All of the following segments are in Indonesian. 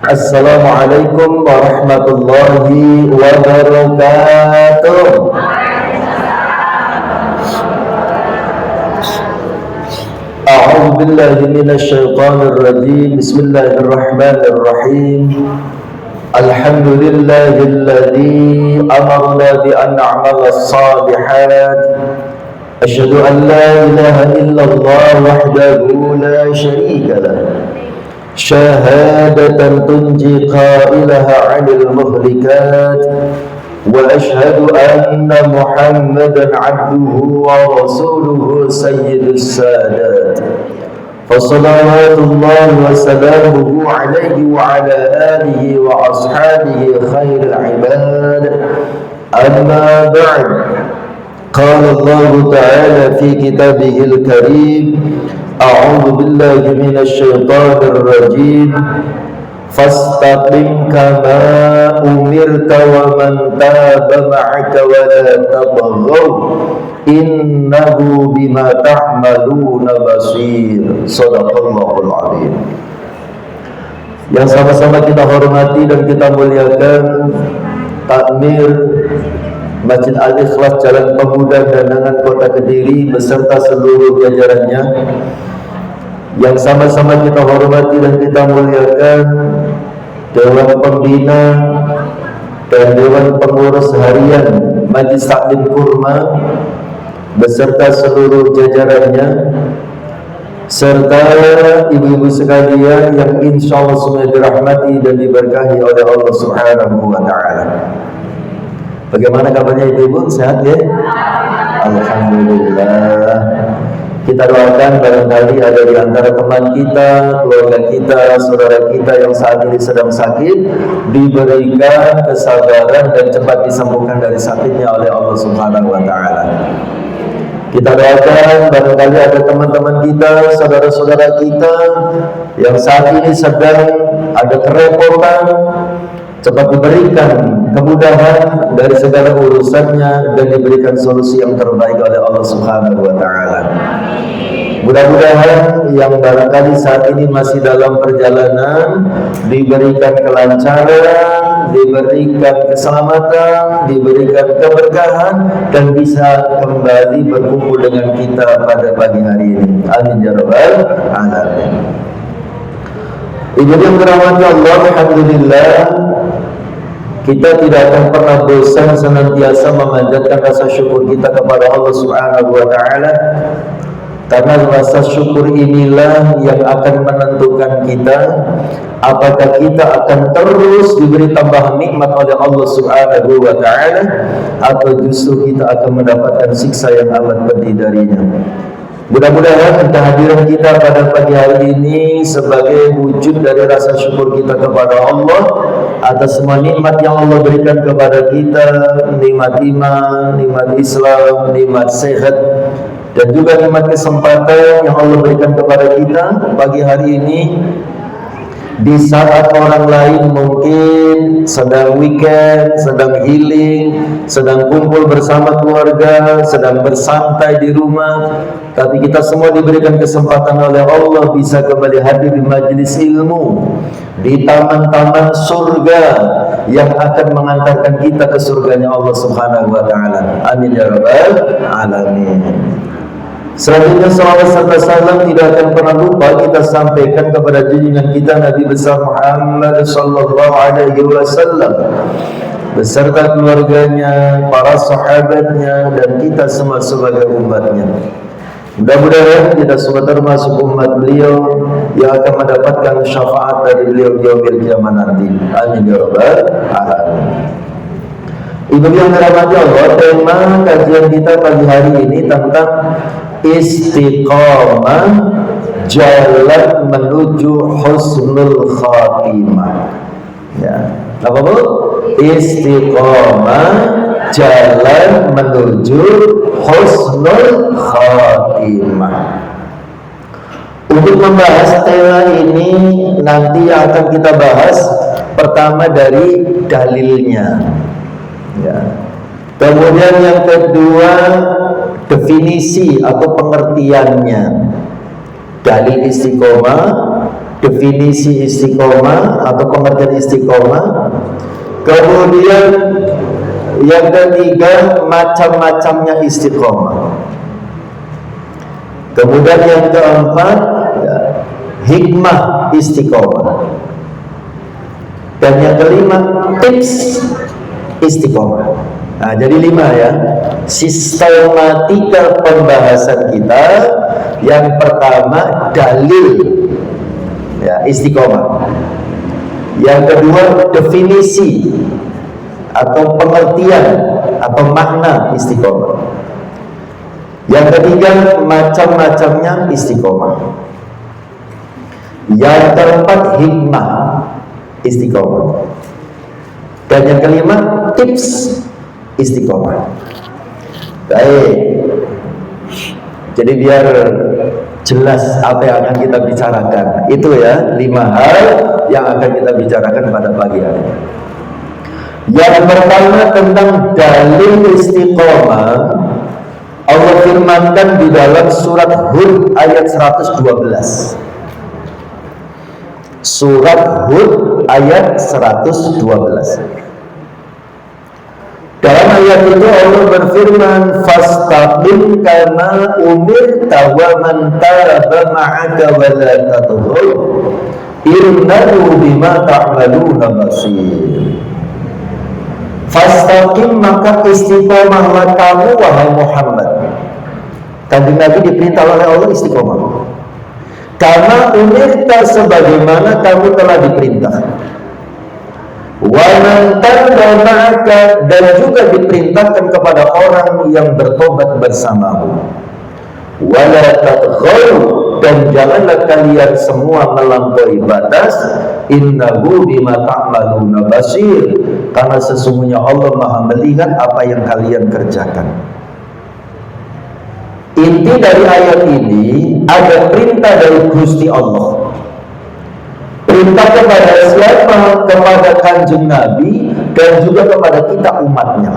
Assalamualaikum warahmatullahi wabarakatuh. A'udzu billahi minasy syaithanir rajim. Bismillahirrahmanirrahim. Alhamdulillahilladzi amarna bi an na'mala as-salihat. Asyhadu an la ilaha illallah wahdahu la syarika lah. شهادة تنجي قائلها عن المهلكات وأشهد أن محمدا عبده ورسوله سيد السادات فصلوات الله وسلامه عليه وعلى آله وأصحابه خير العباد أما بعد قال الله تعالى في كتابه الكريم أعوذ بالله من الشيطان الرجيم فاستقم كما أمرت ومن تاب معك ولا تطغوا إنه بما تعملون بصير صدق الله العظيم. Yang sama-sama kita hormati dan kita muliakan takmir Masjid Al-Ikhlas Jalan Pemuda Danangan Kota Kediri beserta seluruh jajarannya, yang sama-sama kita hormati dan kita muliakan Dewan Pembina dan Dewan Pengurus Harian Majlis Taklim Kurma beserta seluruh jajarannya, serta ibu-ibu sekalian yang insya Allah semua dirahmati dan diberkahi oleh Allah Subhanahu wa Ta'ala. Bagaimana kabarnya ibu-ibu? Sehat ya? Alhamdulillah. Kita doakan barangkali ada di antara teman kita, keluarga kita, saudara kita yang saat ini sedang sakit, diberikan kesabaran dan cepat disembuhkan dari sakitnya oleh Allah Subhanahu wa Ta'ala. Kita doakan barangkali ada teman-teman kita, saudara-saudara kita yang saat ini sedang ada kerepotan, cepat diberikan kemudahan dari segala urusannya dan diberikan solusi yang terbaik oleh Allah Subhanahu wa Ta'ala. Mudah-mudahan yang barangkali saat ini masih dalam perjalanan diberikan kelancaran, diberikan keselamatan, diberikan keberkahan dan bisa kembali berkumpul dengan kita pada pagi hari ini. Amin ya rabbal alamin. Ibu yang dirahmati Allah, alhamdulillah, kita tidak akan pernah bosan senantiasa memanjatkan rasa syukur kita kepada Allah Subhanahu wa Ta'ala, karena rasa syukur inilah yang akan menentukan kita apakah kita akan terus diberi tambahan nikmat oleh Allah Subhanahu wa Ta'ala atau justru kita akan mendapatkan siksa yang amat pedih darinya. Mudah-mudahan kehadiran kita pada pagi hari ini sebagai wujud dari rasa syukur kita kepada Allah atas semua nikmat yang Allah berikan kepada kita, nikmat iman, nikmat Islam, nikmat sehat, dan juga nikmat kesempatan yang Allah berikan kepada kita pagi hari ini. Di saat orang lain mungkin sedang weekend, sedang healing, sedang kumpul bersama keluarga, sedang bersantai di rumah, tapi kita semua diberikan kesempatan oleh Allah bisa kembali hadir di majelis ilmu, di taman-taman surga yang akan mengantarkan kita ke surganya Allah Subhanahu wa Ta'ala. Amin ya rabbal alamin. Selanjutnya salawat serta salam tidak akan pernah lupa kita sampaikan kepada junjungan kita Nabi besar Muhammad sallallahu alaihi wasallam beserta keluarganya, para sahabatnya, dan kita semua sebagai umatnya. Mudah-mudahan kita semua termasuk umat beliau yang akan mendapatkan syafaat dari beliau di yaumil kiamat nanti. Amin ya rabbal alamin. Ibu yang dirahmati Allah, tema kajian kita pagi hari ini tentang istiqamah, jalan menuju husnul khatimah. Ya, apa bu? Istiqamah, jalan menuju husnul khatimah. Untuk membahas tema ini nanti yang akan kita bahas pertama dari dalilnya. Ya. Kemudian yang kedua definisi atau pengertiannya. Dalil istiqomah, definisi istiqomah atau pengertian istiqomah. Kemudian yang ketiga, macam-macamnya istiqomah. Kemudian yang keempat, hikmah istiqomah. Dan yang kelima, tips istiqomah. Nah, jadi 5 ya. Sistematika pembahasan kita. Yang pertama, dalil ya, istiqomah. Yang kedua, definisi atau pengertian atau makna istiqomah. Yang ketiga, macam-macamnya istiqomah. Yang keempat, hikmah istiqomah. Dan yang kelima, tips istiqomah. Baik. Jadi biar jelas apa yang akan kita bicarakan. Itu ya 5 hal yang akan kita bicarakan pada pagi hari. Yang pertama tentang dalil istiqomah. Allah firmankan di dalam surat Hud ayat 112. Surat Hud ayat 112. Dalam ayat itu Allah berfirman, "Fastaqim kama umirta wa man taba ma'aka wa la tatghaw innahu bima ta'maluna basir." Fastaqim, maka istiqomahlah kamu wahai Muhammad. Kanjeng Nabi diperintah oleh Allah istiqomah. Kama umirta, sebagaimana kamu telah diperintah. Wa man taba ma'aka, dan juga diperintahkan kepada orang yang bertobat bersamamu. Wa la tatghaw, dan janganlah kalian semua melampaui batas. Innahu bima ta'maluna basir, karena sesungguhnya Allah Maha melihat apa yang kalian kerjakan. Inti dari ayat ini ada perintah dari Gusti Allah. Perintah kepada siapa? Kepada Kanjeng Nabi dan juga kepada kita umatnya.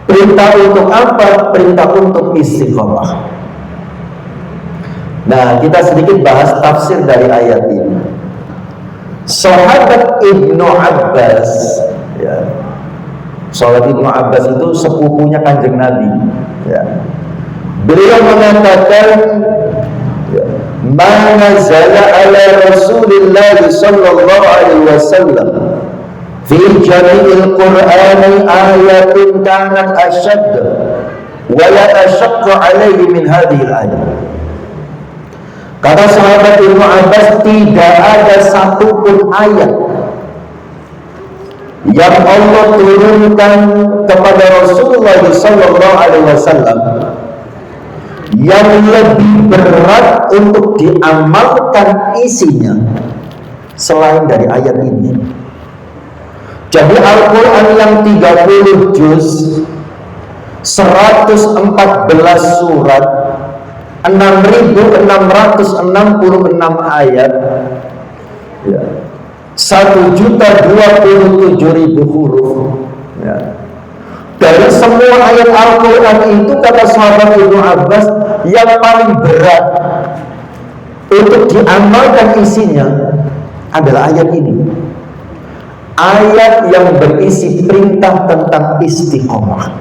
Perintah untuk apa? Perintah untuk istiqomah. Nah, kita sedikit bahas tafsir dari ayat ini. Sahabat Ibnu Abbas, ya. Sahabat Ibnu Abbas itu sepupunya Kanjeng Nabi, ya. Beliau mengatakan, "Ma nazala ala Rasulillah sallallahu alaihi wasallam fi jami'il Qur'ani ayatun kanat ashadd wa la ashaqqa alaihi min hadhihi al-ayat." Kata sahabat Ibnu Abbas, tidak ada satupun ayat yang Allah turunkan kepada Rasulullah sallallahu alaihi wasallam yang lebih berat untuk diamalkan isinya selain dari ayat ini. Jadi Al-Quran yang 30 juz, 114 surat, 6.666 ayat, ya, 1.027.000 huruf, ya. Dari semua ayat Al-Quran itu, kata sahabat Ibnu Abbas, yang paling berat untuk diamalkan isinya adalah ayat ini. Ayat yang berisi perintah tentang istiqomah.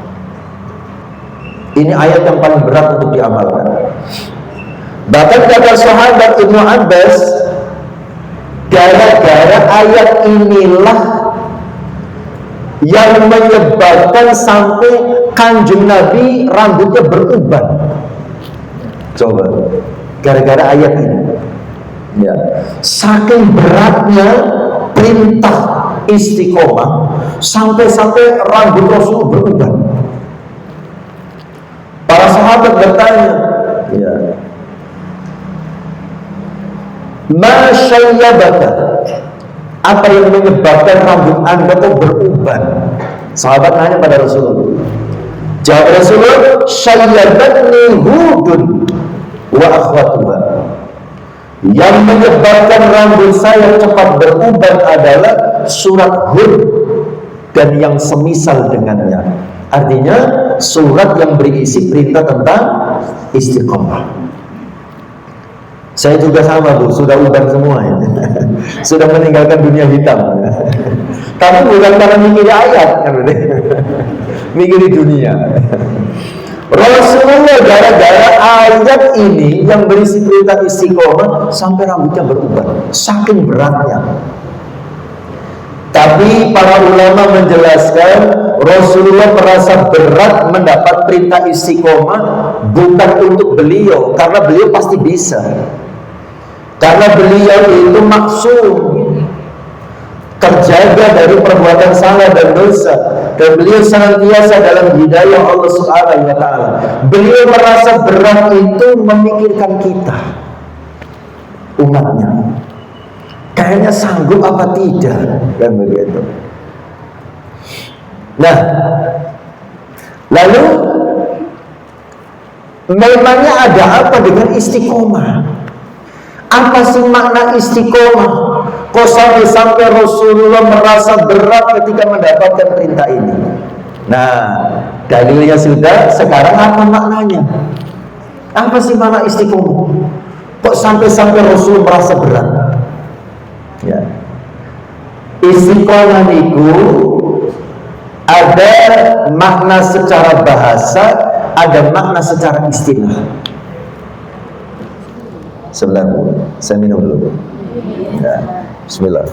Ini ayat yang paling berat untuk diamalkan. Bahkan kata sahabat Ibnu Abbas, gara-gara ayat inilah yang menyebabkan sampai Kanjeng Nabi rambutnya beruban. Coba, gara-gara ayat ini, ya, saking beratnya perintah istiqomah sampai rambut Rasul beruban. Para sahabat bertanya, ya, "Ma syayyabaka?" Apa yang menyebabkan rambut Anda kok beruban? Sahabat nanya pada Rasulullah. Jawab Rasulullah, "Syayyabatni Hudun wa akhwatuha." Yang menyebabkan rambut saya cepat beruban adalah surat Hud dan yang semisal dengannya. Artinya surat yang berisi perintah tentang istiqomah. Saya juga sama Bu, sudah uban semua ya. Sudah meninggalkan dunia hitam. Tapi bukan karena mikir ayat kan, mikir dunia. Rasulullah gara-gara ayat ini yang berisi perintah istiqomah sampai rambutnya beruban, saking beratnya. Tapi para ulama menjelaskan Rasulullah merasa berat mendapat perintah istiqomah bukan untuk beliau, karena beliau pasti bisa. Karena beliau itu maksum, terjaga dari perbuatan salah dan dosa, dan beliau senantiasa dalam hidayah Allah Subhanahu wa taala. Beliau merasa berat itu memikirkan kita, umatnya. Kayaknya sanggup apa tidak, kan begitu. Nah, lalu memangnya ada apa dengan istiqomah? Apa sih makna istiqomah? Kok sampai Rasulullah merasa berat ketika mendapatkan perintah ini? Nah, dalilnya sudah, sekarang apa maknanya? Apa sih makna istiqomah? Kok sampai Rasul merasa berat? Ya. Istiqomah itu ada makna secara bahasa, ada makna secara istilah. Sebentar, saya minum dulu. Ya, bismillah.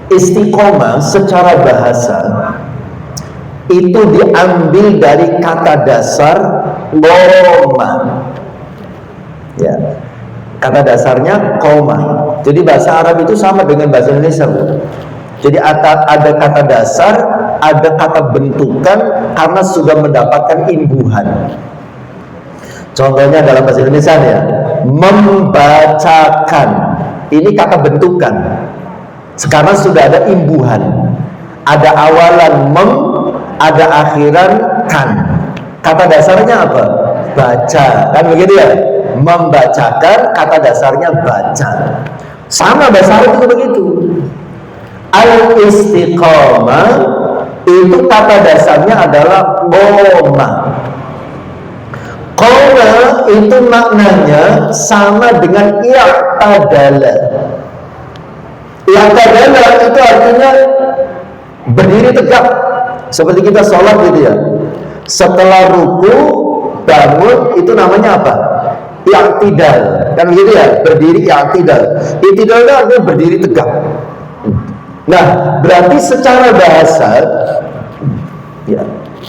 Istiqomah secara bahasa itu diambil dari kata dasar qoma. Ya. Kata dasarnya qoma. Jadi bahasa Arab itu sama dengan bahasa Indonesia. Jadi ada kata dasar, ada kata bentukan karena sudah mendapatkan imbuhan. Contohnya dalam bahasa Indonesia ya, membacakan. Ini kata bentukan. Sekarang sudah ada imbuhan, ada awalan mem, ada akhiran kan. Kata dasarnya apa? Baca, kan begitu ya? Membacakan, kata dasarnya baca. Sama bahasa Arab itu begitu. Al-istiqamah itu kata dasarnya adalah qoma. Qoma itu maknanya sama dengan i'tadala. I'tadala itu artinya berdiri tegak, seperti kita sholat gitu ya. Setelah ruku bangun itu namanya apa? I'tidal, kan gitu ya, berdiri i'tidal. I'tidal itu artinya berdiri tegak. Nah, berarti secara bahasa ya,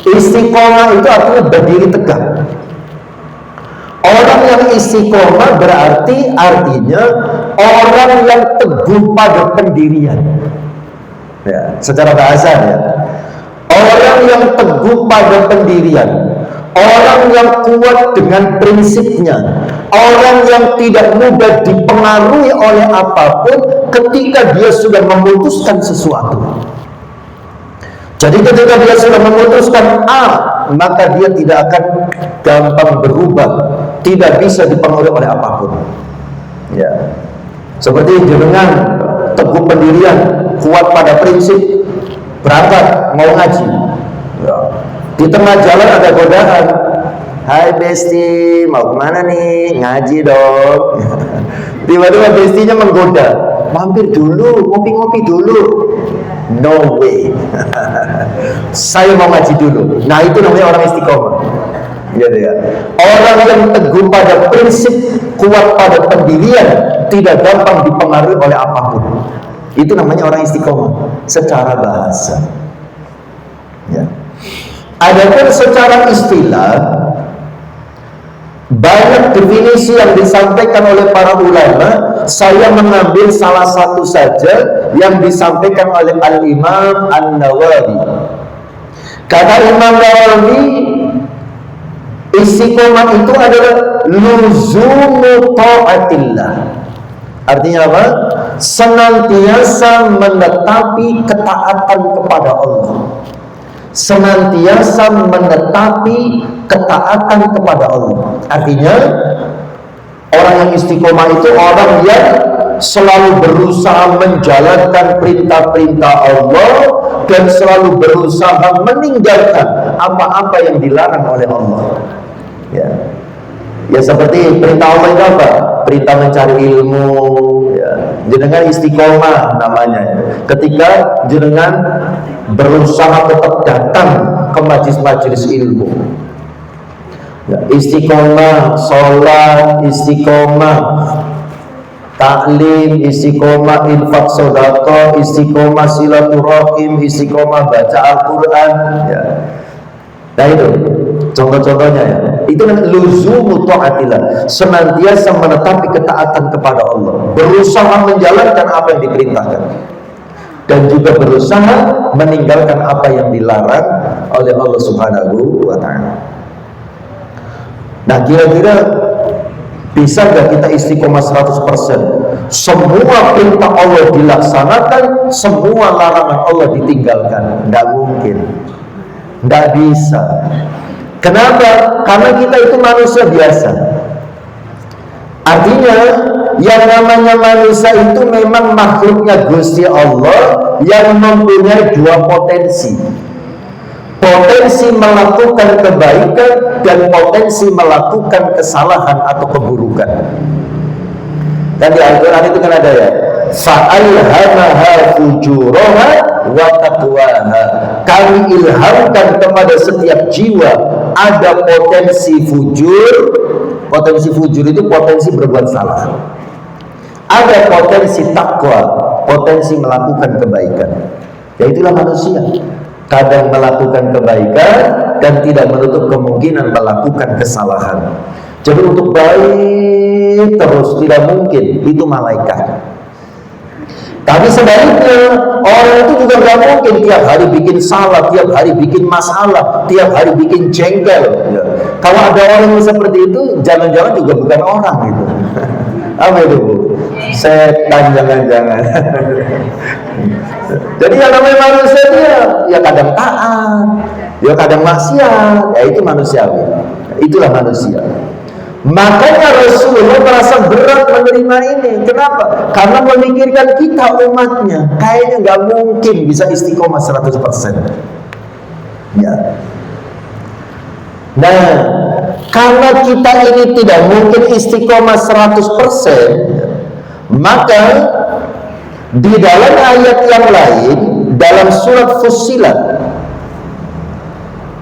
istiqomah itu artinya berdiri tegak. Orang yang istiqomah berarti artinya orang yang teguh pada pendirian. Ya, secara bahasa ya. Orang yang teguh pada pendirian, orang yang kuat dengan prinsipnya, orang yang tidak mudah dipengaruhi oleh apapun ketika dia sudah memutuskan sesuatu. Jadi ketika dia sudah memutuskan A, maka dia tidak akan gampang berubah, tidak bisa dipengaruhi oleh apapun. Ya, seperti dengan teguh pendirian, kuat pada prinsip, berangkat mau ngaji. Ya. Di tengah jalan ada godaan. Hai Besti, mau kemana nih? Ngaji dong. Tiba-tiba bestinya menggoda, mampir dulu, ngopi-ngopi dulu. No way. Saya mau ngaji dulu. Nah, itu namanya orang istiqomah. Gitu ya. Orang yang teguh pada prinsip, kuat pada pendirian, tidak gampang dipengaruhi oleh apapun. Itu namanya orang istiqomah secara bahasa. Ya. Adapun secara istilah, banyak definisi yang disampaikan oleh para ulama. Saya mengambil salah satu saja yang disampaikan oleh Al-Imam An-Nawawi. Kata Imam Nawawi, istiqomah itu adalah luzumu ta'atillah. Artinya apa? senantiasa menetapi ketaatan kepada Allah, senantiasa menetapi ketaatan kepada Allah. Artinya orang yang istiqomah itu orang yang selalu berusaha menjalankan perintah-perintah Allah dan selalu berusaha meninggalkan apa-apa yang dilarang oleh Allah. Ya seperti perintah Allah itu apa? Perintah mencari ilmu, ya. Jenengan istiqomah namanya. Ketika jenengan berusaha tetap datang ke majelis-majelis ilmu, ya, istiqomah sholat, istiqomah taklim, istiqomah infak sedekah, istiqomah silaturahim, istiqomah baca Al-Quran, ya. Nah itu contoh-contohnya, ya. Itu kan luzumu ta'atillah, senantiasa menetapi ketaatan kepada Allah, berusaha menjalankan apa yang diperintahkan dan juga berusaha meninggalkan apa yang dilarang oleh Allah Subhanahu wa ta'ala. Nah, kira-kira bisa nggak kita istiqomah 100%? Semua perintah Allah dilaksanakan, semua larangan Allah ditinggalkan? Nggak mungkin, nggak bisa. Kenapa? Karena kita itu manusia biasa. Artinya yang namanya manusia itu memang makhluknya Gusti Allah yang mempunyai dua potensi. Potensi melakukan kebaikan dan potensi melakukan kesalahan atau keburukan. Dan di Al-Quran itu kan ada, ya, fa'alhamaha fujuraha wa taqwaha. Kami ilhamkan kepada setiap jiwa ada potensi fujur. Potensi fujur itu potensi berbuat salah. Ada potensi takwa, potensi melakukan kebaikan. Ya itulah manusia. Kadang melakukan kebaikan dan tidak menutup kemungkinan melakukan kesalahan. Jadi untuk baik terus tidak mungkin, itu malaikat. Tapi sebaliknya orang itu juga nggak mungkin tiap hari bikin salah, tiap hari bikin masalah, tiap hari bikin jengkel. Ya. Kalau ada orang yang seperti itu, jangan-jangan juga bukan orang itu. Apa itu, Bu? Setan jangan-jangan. Jadi yang namanya manusia itu ya kadang taat, ya kadang maksiat, ya itu manusiawi. Itulah manusia. Makanya Rasulullah merasa berat menerima ini. Kenapa? Karena memikirkan kita umatnya. Kayaknya nggak mungkin bisa istiqomah 100%. Ya. Nah, karena kita ini tidak mungkin istiqomah 100%, maka di dalam ayat yang lain, dalam surat Fussilat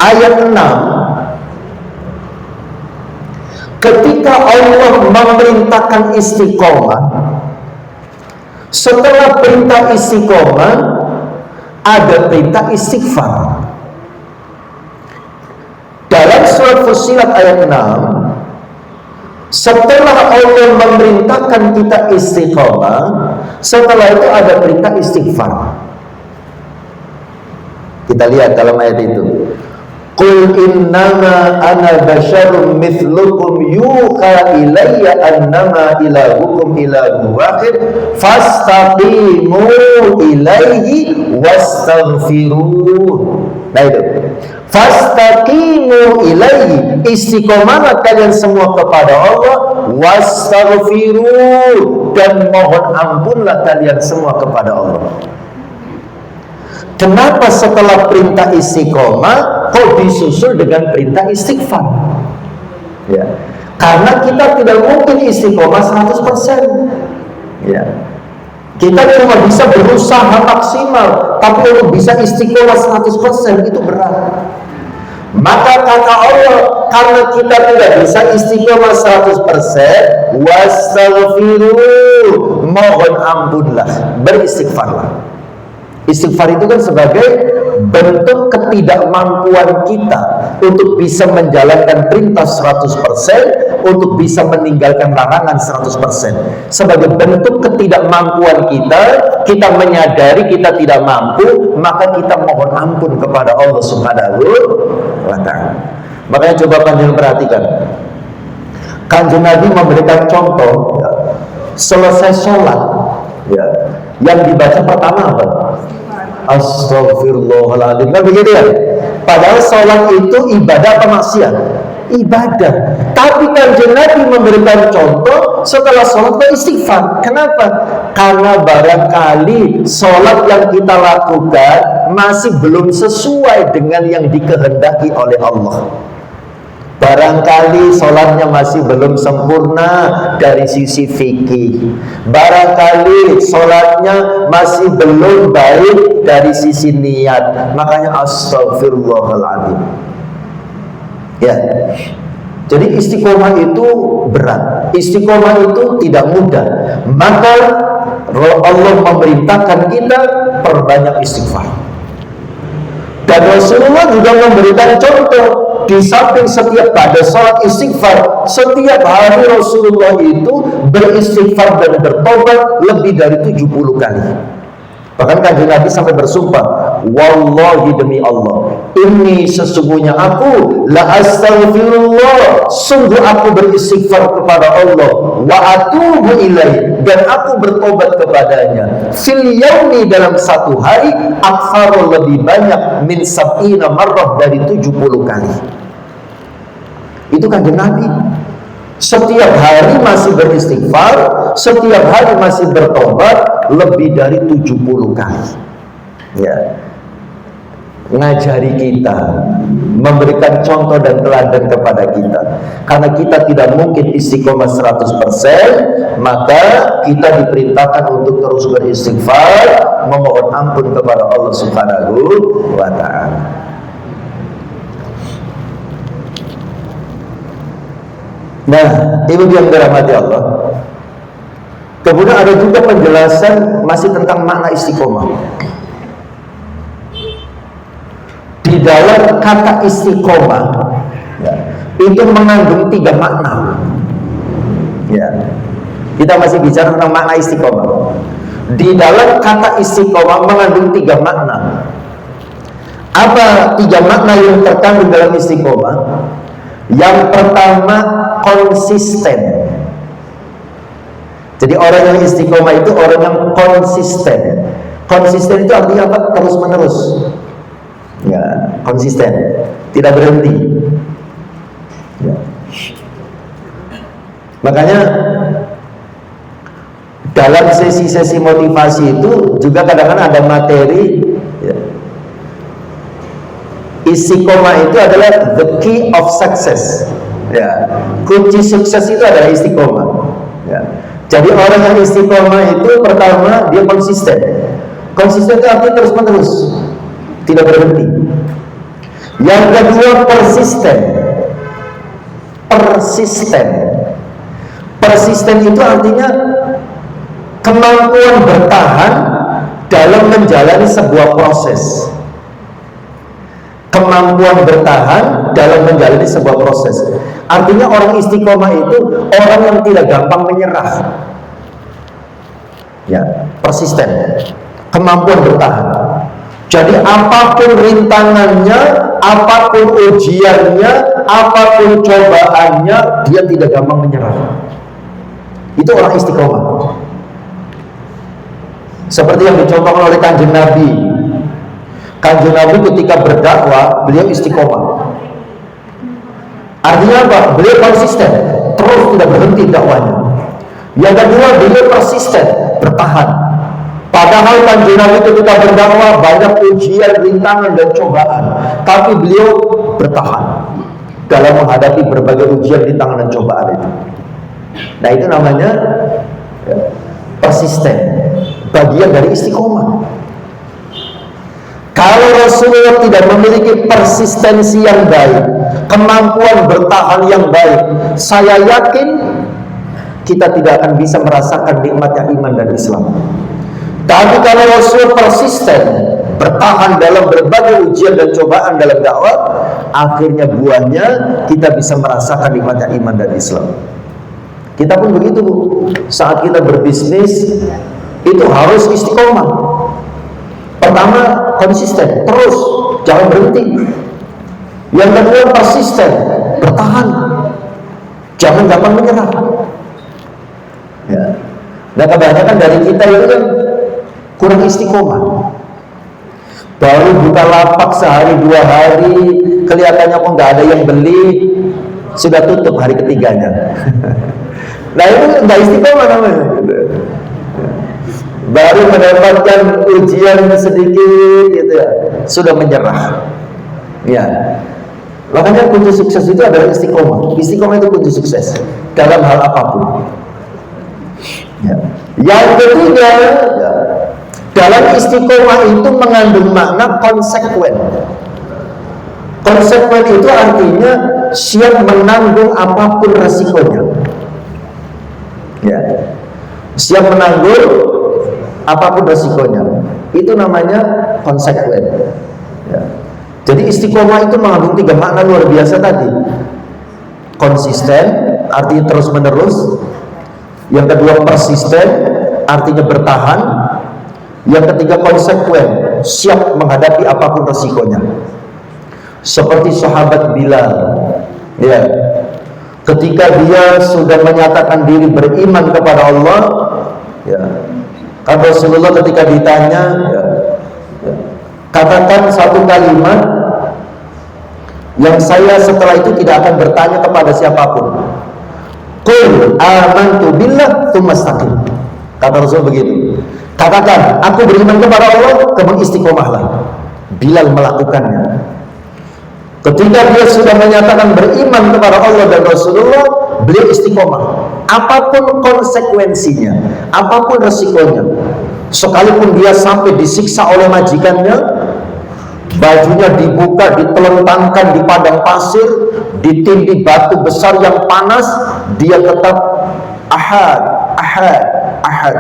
ayat 6, ketika Allah memerintahkan istiqomah, setelah perintah istiqomah ada perintah istighfar. Dalam surat Fussilat ayat 6, setelah Allah memerintahkan kita istiqomah, setelah itu ada perintah istighfar. Kita lihat dalam ayat itu. Qul innama ana basyarum mithlukum yuha ilayya annama ilahukum ilahu wahid fastaqimu ilayhi wastaghfiruh. Nah itu, fastaqimu ilayhi, istiqomahlah kalian semua kepada Allah, wastaghfiruh, dan mohon ampunlah kalian semua kepada Allah. Kenapa setelah perintah istiqomah kok disusul dengan perintah istighfar? Ya, karena kita tidak mungkin istiqomah 100%. Ya. Kita cuma bisa berusaha maksimal, tapi untuk bisa istiqomah 100% itu berat. Maka kata Allah, karena kita tidak bisa istiqomah 100%, wastaghfiruh, mohon ampunlah, beristighfarlah. Istighfar itu kan sebagai bentuk ketidakmampuan kita untuk bisa menjalankan perintah 100%, untuk bisa meninggalkan larangan 100%. Sebagai bentuk ketidakmampuan kita, kita menyadari kita tidak mampu, maka kita mohon ampun kepada Allah Subhanahu wa ta'ala. Makanya coba panjenengan perhatikan. Kanjeng Nabi memberikan contoh, ya, selesai sholat Ya. Yang dibaca pertama apa? Astagfirullahaladzim. Kan begitu ya? Padahal sholat itu ibadah apa maksiat? Ibadah. Tapi Kanjeng Nabi memberikan contoh setelah sholat beristighfar. Kenapa? Karena barangkali sholat yang kita lakukan masih belum sesuai dengan yang dikehendaki oleh Allah. Barangkali sholatnya masih belum sempurna dari sisi fikih. Barangkali sholatnya masih belum baik dari sisi niat. Makanya astagfirullahaladzim. Ya. Jadi istiqomah itu berat. Istiqomah itu tidak mudah. Maka Allah memerintahkan kita perbanyak istighfar. Dan Rasulullah juga memberikan contoh. Di samping setiap pada sholat istighfar, setiap hari Rasulullah itu beristighfar dan bertobat lebih dari 70 kali. Bahkan Kanjeng Nabi sampai bersumpah, wallahi demi Allah, ini sesungguhnya aku la astaghfirullah, sungguh aku beristighfar kepada Allah, wa atubu ilaih, dan aku bertobat kepadanya, fil yaumi, dalam satu hari, aktsara, lebih banyak, min sab'ina marrah, dari 70 kali. Itu Kanjeng Nabi. Setiap hari masih beristighfar, setiap hari masih bertobat lebih dari 70 kali. Ya. Ngajari kita, memberikan contoh dan teladan kepada kita. Karena kita tidak mungkin istiqomah 100%, maka kita diperintahkan untuk terus beristighfar, memohon ampun kepada Allah Subhanahu wa ta'ala. Nah, ibu yang dirahmati Allah. Kemudian ada juga penjelasan masih tentang makna istiqomah. Di dalam kata istiqomah, ya, itu mengandung 3 makna. Ya, kita masih bicara tentang makna istiqomah. Di dalam kata istiqomah mengandung 3 makna. Apa 3 makna yang terkandung dalam istiqomah? Yang pertama, konsisten. Jadi orang yang istiqomah itu orang yang konsisten. Konsisten itu artinya apa? Terus menerus. Ya, konsisten, tidak berhenti. Ya. Makanya dalam sesi-sesi motivasi itu juga kadang-kadang ada materi. Ya. Istiqomah itu adalah the key of success. Ya, kunci sukses itu adalah istiqomah. Ya. Jadi orang yang istiqomah itu pertama dia konsisten. Konsisten itu artinya terus menerus, tidak berhenti. Yang kedua persisten. Persisten. Persisten itu artinya kemampuan bertahan dalam menjalani sebuah proses. Kemampuan bertahan dalam menjalani sebuah proses. Artinya orang istiqomah itu orang yang tidak gampang menyerah. Ya, persisten. Kemampuan bertahan. Jadi apapun rintangannya, apapun ujiannya, apapun cobaannya, dia tidak gampang menyerah. Itu orang istiqomah. Seperti yang dicontohkan oleh Kanjeng Nabi. Kanjeng Nabi ketika berdakwah, beliau istiqomah. Artinya apa? Beliau konsisten, terus tidak berhenti dakwanya. Yang kedua, beliau persisten, bertahan. Padahal Kanjeng Nabi ketika berdakwah banyak ujian, rintangan dan cobaan, tapi beliau bertahan dalam menghadapi berbagai ujian, rintangan dan cobaan itu. Nah, itu namanya persisten, bagian dari istiqomah. Kalau Rasulullah tidak memiliki persistensi yang baik, kemampuan bertahan yang baik, saya yakin kita tidak akan bisa merasakan nikmatnya iman dan Islam. Tapi kalau Rasul persisten, bertahan dalam berbagai ujian dan cobaan dalam dakwah, akhirnya buahnya kita bisa merasakan nikmatnya iman dan Islam. Kita pun begitu, Bu. Saat kita berbisnis, itu harus istiqomah. Pertama, konsisten, terus, jangan berhenti. Yang kedua, persisten, bertahan, jangan gampang menyerah. Ya. Nah kebanyakan dari kita itu kan kurang istiqomah. Baru buka lapak sehari 2 hari, kelihatannya kok nggak ada yang beli, sudah tutup hari ketiganya. Nah itu nggak istiqomah namanya. Baru mendapatkan ujian sedikit, gitu ya, sudah menyerah. Ya, makanya kunci sukses itu adalah istiqomah. Istiqomah itu kunci sukses dalam hal apapun. Ya. Yang ketiga, ya, dalam istiqomah itu mengandung makna konsekuen. Konsekuen itu artinya siap menanggung apapun resikonya. Ya. Siap menanggung apapun resikonya. Itu namanya konsekuen. Ya. Jadi istiqomah itu mengandung 3 makna luar biasa tadi. Konsisten, artinya terus menerus. Yang kedua persisten, artinya bertahan. Yang ketiga konsekuen, siap menghadapi apapun resikonya. Seperti sahabat Bilal, ya, ketika dia sudah menyatakan diri beriman kepada Allah, ya, kan Rasulullah ketika ditanya, ya, katakan satu kalimat yang saya setelah itu tidak akan bertanya kepada siapapun. Qul amantu billah tsumma istaqim. Kata Rasul begitu. Katakan, aku beriman kepada Allah, kemudian istiqomahlah. Bilal melakukannya. Ketika dia sudah menyatakan beriman kepada Allah dan Rasulullah, beliau istiqomah. Apapun konsekuensinya, apapun resikonya, sekalipun dia sampai disiksa oleh majikannya, bajunya dibuka, ditelentangkan di padang pasir, ditindih batu besar yang panas, dia tetap ahad, ahad, ahad.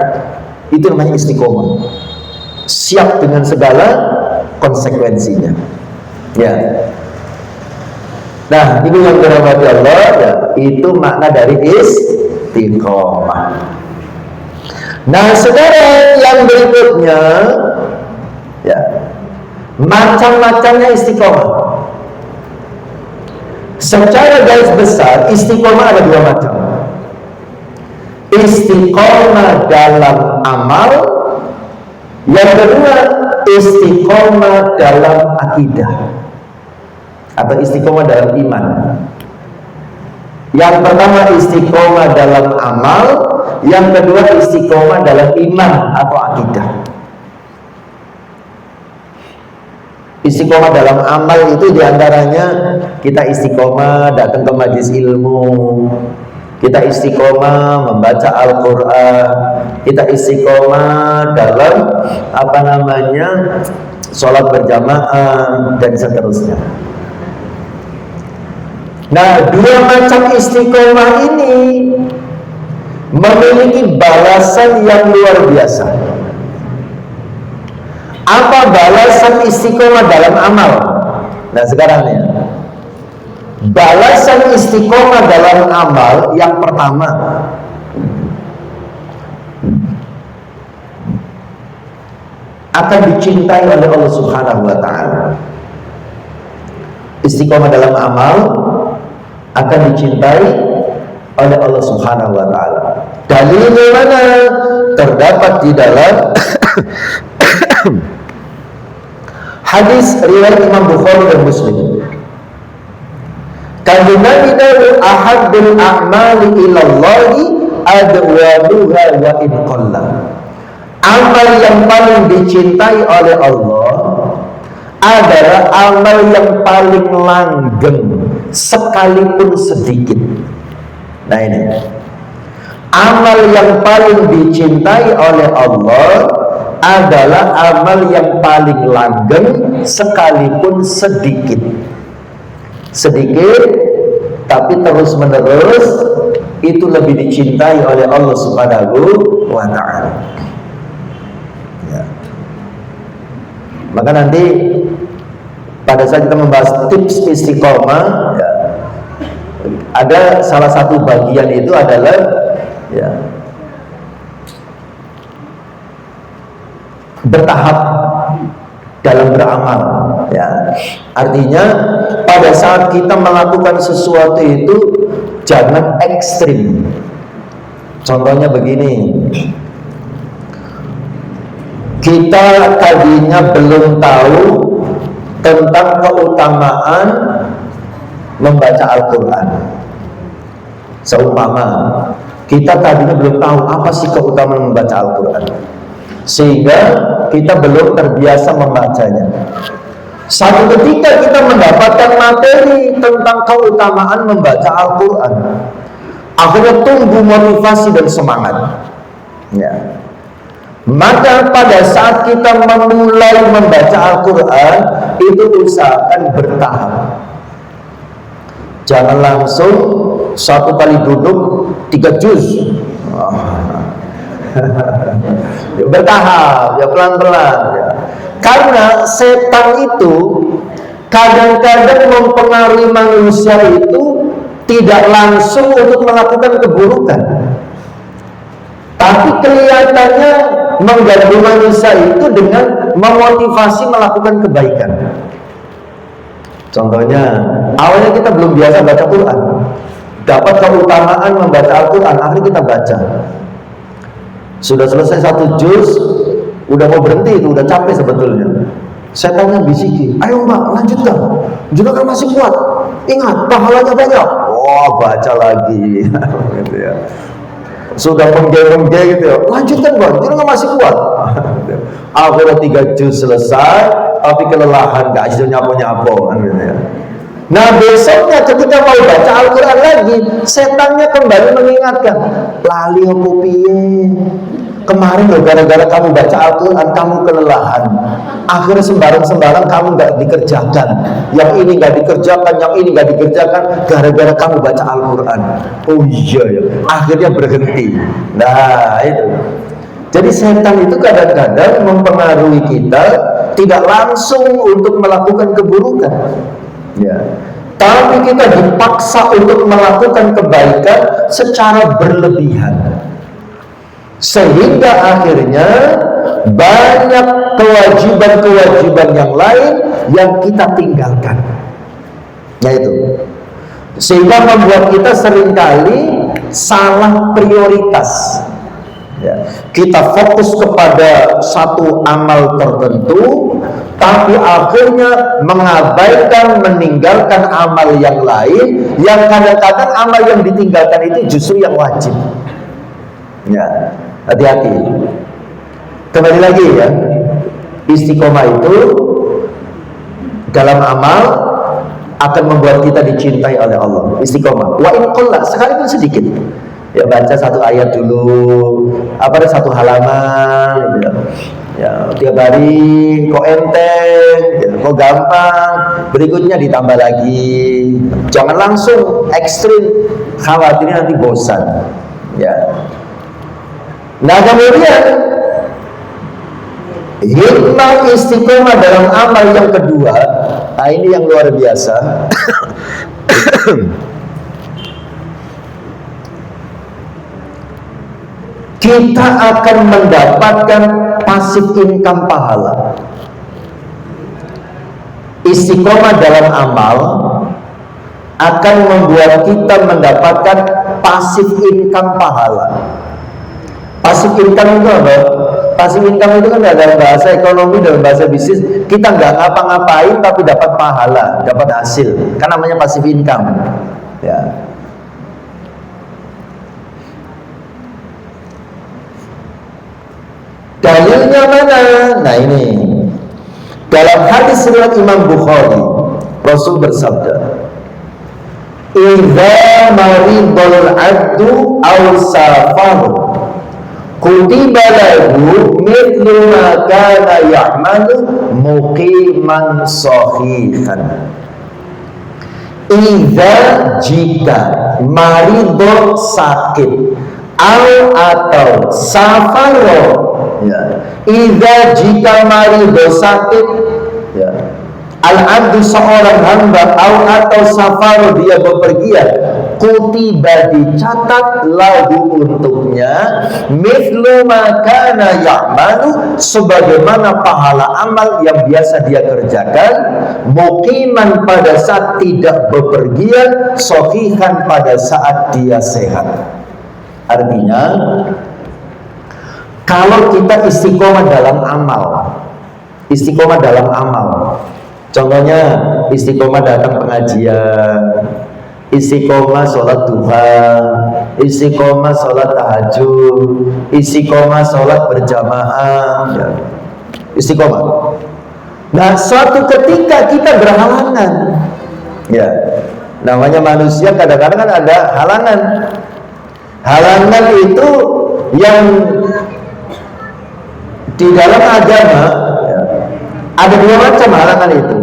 Itu namanya istiqomah. Siap dengan segala konsekuensinya. Ya. Nah, ini yang dirahmati Allah, ya, itu makna dari istiqomah. Nah, sekarang yang berikutnya, ya, macam-macamnya istiqomah. Secara garis besar, istiqomah ada 2 macam. Istiqomah dalam amal, yang kedua istiqomah dalam akidah atau istiqomah dalam iman. Yang pertama istiqomah dalam amal, yang kedua istiqomah dalam iman atau akidah. Istiqomah dalam amal itu diantaranya kita istiqomah datang ke majelis ilmu, kita istiqomah membaca Al-Quran, kita istiqomah dalam sholat berjamaah dan seterusnya. Nah, 2 macam istiqomah ini memiliki balasan yang luar biasa. Apa balasan istiqomah dalam amal? Nah, sekarang nih, balasan istiqomah dalam amal yang pertama, akan dicintai oleh Allah Subhanahu wa Ta'ala. Istiqomah dalam amal akan dicintai oleh Allah Subhanahu wa Ta'ala. Dalilnya mana? Terdapat di dalam hadis riwayat Imam Bukhari dan Muslim. Kalimat ahabbul a'mali ilallahi adwamuha wa in qalla. Amal yang paling dicintai oleh Allah adalah amal yang paling langgeng sekalipun sedikit. Nah ini, amal yang paling dicintai oleh Allah adalah amal yang paling langgeng sekalipun sedikit. Sedikit tapi terus menerus, itu lebih dicintai oleh Allah Subhanahu wa Ta'ala. Ya. Maka nanti pada saat kita membahas tips istiqomah, ya, ada salah satu bagian itu adalah, ya, bertahap dalam beramal, ya. Artinya pada saat kita melakukan sesuatu itu jangan ekstrim. Contohnya begini, kita tadinya belum tahu tentang keutamaan membaca Al-Quran. Seumpama kita tadinya belum tahu apa sih keutamaan membaca Al-Quran, sehingga kita belum terbiasa membacanya. Satu ketika kita mendapatkan materi tentang keutamaan membaca Al-Quran, akhirnya tumbuh motivasi dan semangat, ya. Maka pada saat kita memulai membaca Al-Quran, itu usahakan bertahap. Jangan langsung satu kali duduk 3 juz. Ya, bertahap, ya pelan-pelan, ya. Karena setan itu kadang-kadang mempengaruhi manusia itu tidak langsung untuk melakukan keburukan, tapi kelihatannya mengganggu manusia itu dengan memotivasi melakukan kebaikan. Contohnya, awalnya kita belum biasa baca Quran, dapat keutamaan membaca Al-Quran, akhirnya kita baca. Sudah selesai 1 juz, udah mau berhenti itu, udah capek sebetulnya. Setannya bisiki, ayo mbak, lanjutkan, juga kan masih kuat, ingat pahalanya banyak. Oh, baca lagi. Gitu ya. Sudah menggeng-menggeng gitu ya, lanjutkan bang, juga kan masih kuat. Akhirnya 3 juz selesai, tapi kelelahan, gak bisa nyapo-nyapo, gitu ya. Nah besoknya ketika mau baca Al-Quran lagi, setannya kembali mengingatkan, lali opo piye, kemarin loh gara-gara kamu baca Al-Quran kamu kelelahan, akhirnya sembarang-sembarang kamu gak dikerjakan, yang ini gak dikerjakan, yang ini gak dikerjakan, gara-gara kamu baca Al-Quran. Oh iya ya, akhirnya berhenti. Nah itu, jadi setan itu kadang-kadang mempengaruhi kita tidak langsung untuk melakukan keburukan, ya, tapi kita dipaksa untuk melakukan kebaikan secara berlebihan, sehingga akhirnya banyak kewajiban-kewajiban yang lain yang kita tinggalkan, yaitu sehingga membuat kita seringkali salah prioritas, ya. Kita fokus kepada satu amal tertentu, tapi akhirnya mengabaikan, meninggalkan amal yang lain, yang kadang-kadang amal yang ditinggalkan itu justru yang wajib. Ya, hati-hati. Kembali lagi ya, istiqomah itu dalam amal akan membuat kita dicintai oleh Allah. Istiqomah. Wa in qalla, sekalipun sedikit. Ya baca 1 ayat dulu, apa ada 1 halaman, gitu ya. Ya tiap hari kok enteng, gitu, kok gampang. Berikutnya ditambah lagi. Jangan langsung ekstrim, khawatirnya nanti bosan. Ya. Nah kemudian hikmah istiqomah dalam amal yang kedua, nah ini yang luar biasa. Kita akan mendapatkan passive income pahala. Istiqomah dalam amal akan membuat kita mendapatkan passive income pahala. Passive income itu apa? Passive income itu kan dalam bahasa ekonomi, dalam bahasa bisnis, kita nggak ngapa-ngapain tapi dapat pahala, dapat hasil, kan namanya passive income, ya. Dalilnya mana? Nah ini dalam hadis riwayat Imam Bukhari, Rasul bersabda, "Idza maridul 'abdu aw safaru kutiba lahu mithlu ma kana ya'malu muqiman sahihan." Idza, jika, maridul, sakit, atau safaro, ya. Idza, jika marido, sakit, ya. Al-abdu, seorang hamba, atau safaro, dia bepergian, kutiba, dicatat, lahu, untuknya, mithlu ma kana ya'malu, sebagaimana pahala amal yang biasa dia kerjakan, muqiman, pada saat tidak bepergian, sahihan, pada saat dia sehat. Artinya Kalau kita istiqomah dalam amal, istiqomah dalam amal, contohnya istiqomah datang pengajian, istiqomah sholat duha, istiqomah sholat tahajud, istiqomah sholat berjamaah, ya. Istiqomah. Nah, suatu ketika kita berhalangan, ya, namanya manusia kadang-kadang kan ada halangan. Halangan itu yang di dalam agama, ya, ada dua macam halangan itu.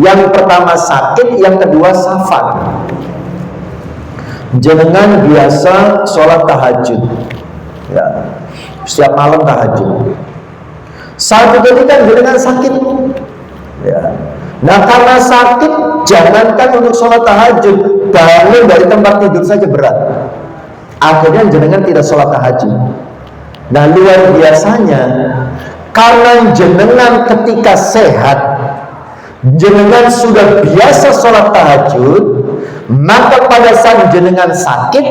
Yang pertama sakit, yang kedua safar. Jenengan biasa sholat tahajud, ya, setiap malam tahajud. Satu ketika jenengan sakit, ya. Nah, karena sakit, jangankan untuk sholat tahajud, bangun dari tempat tidur saja berat. Akhirnya jenengan tidak sholat tahajud. Nah, luar biasanya, karena jenengan ketika sehat, jenengan sudah biasa sholat tahajud, maka pada saat jenengan sakit,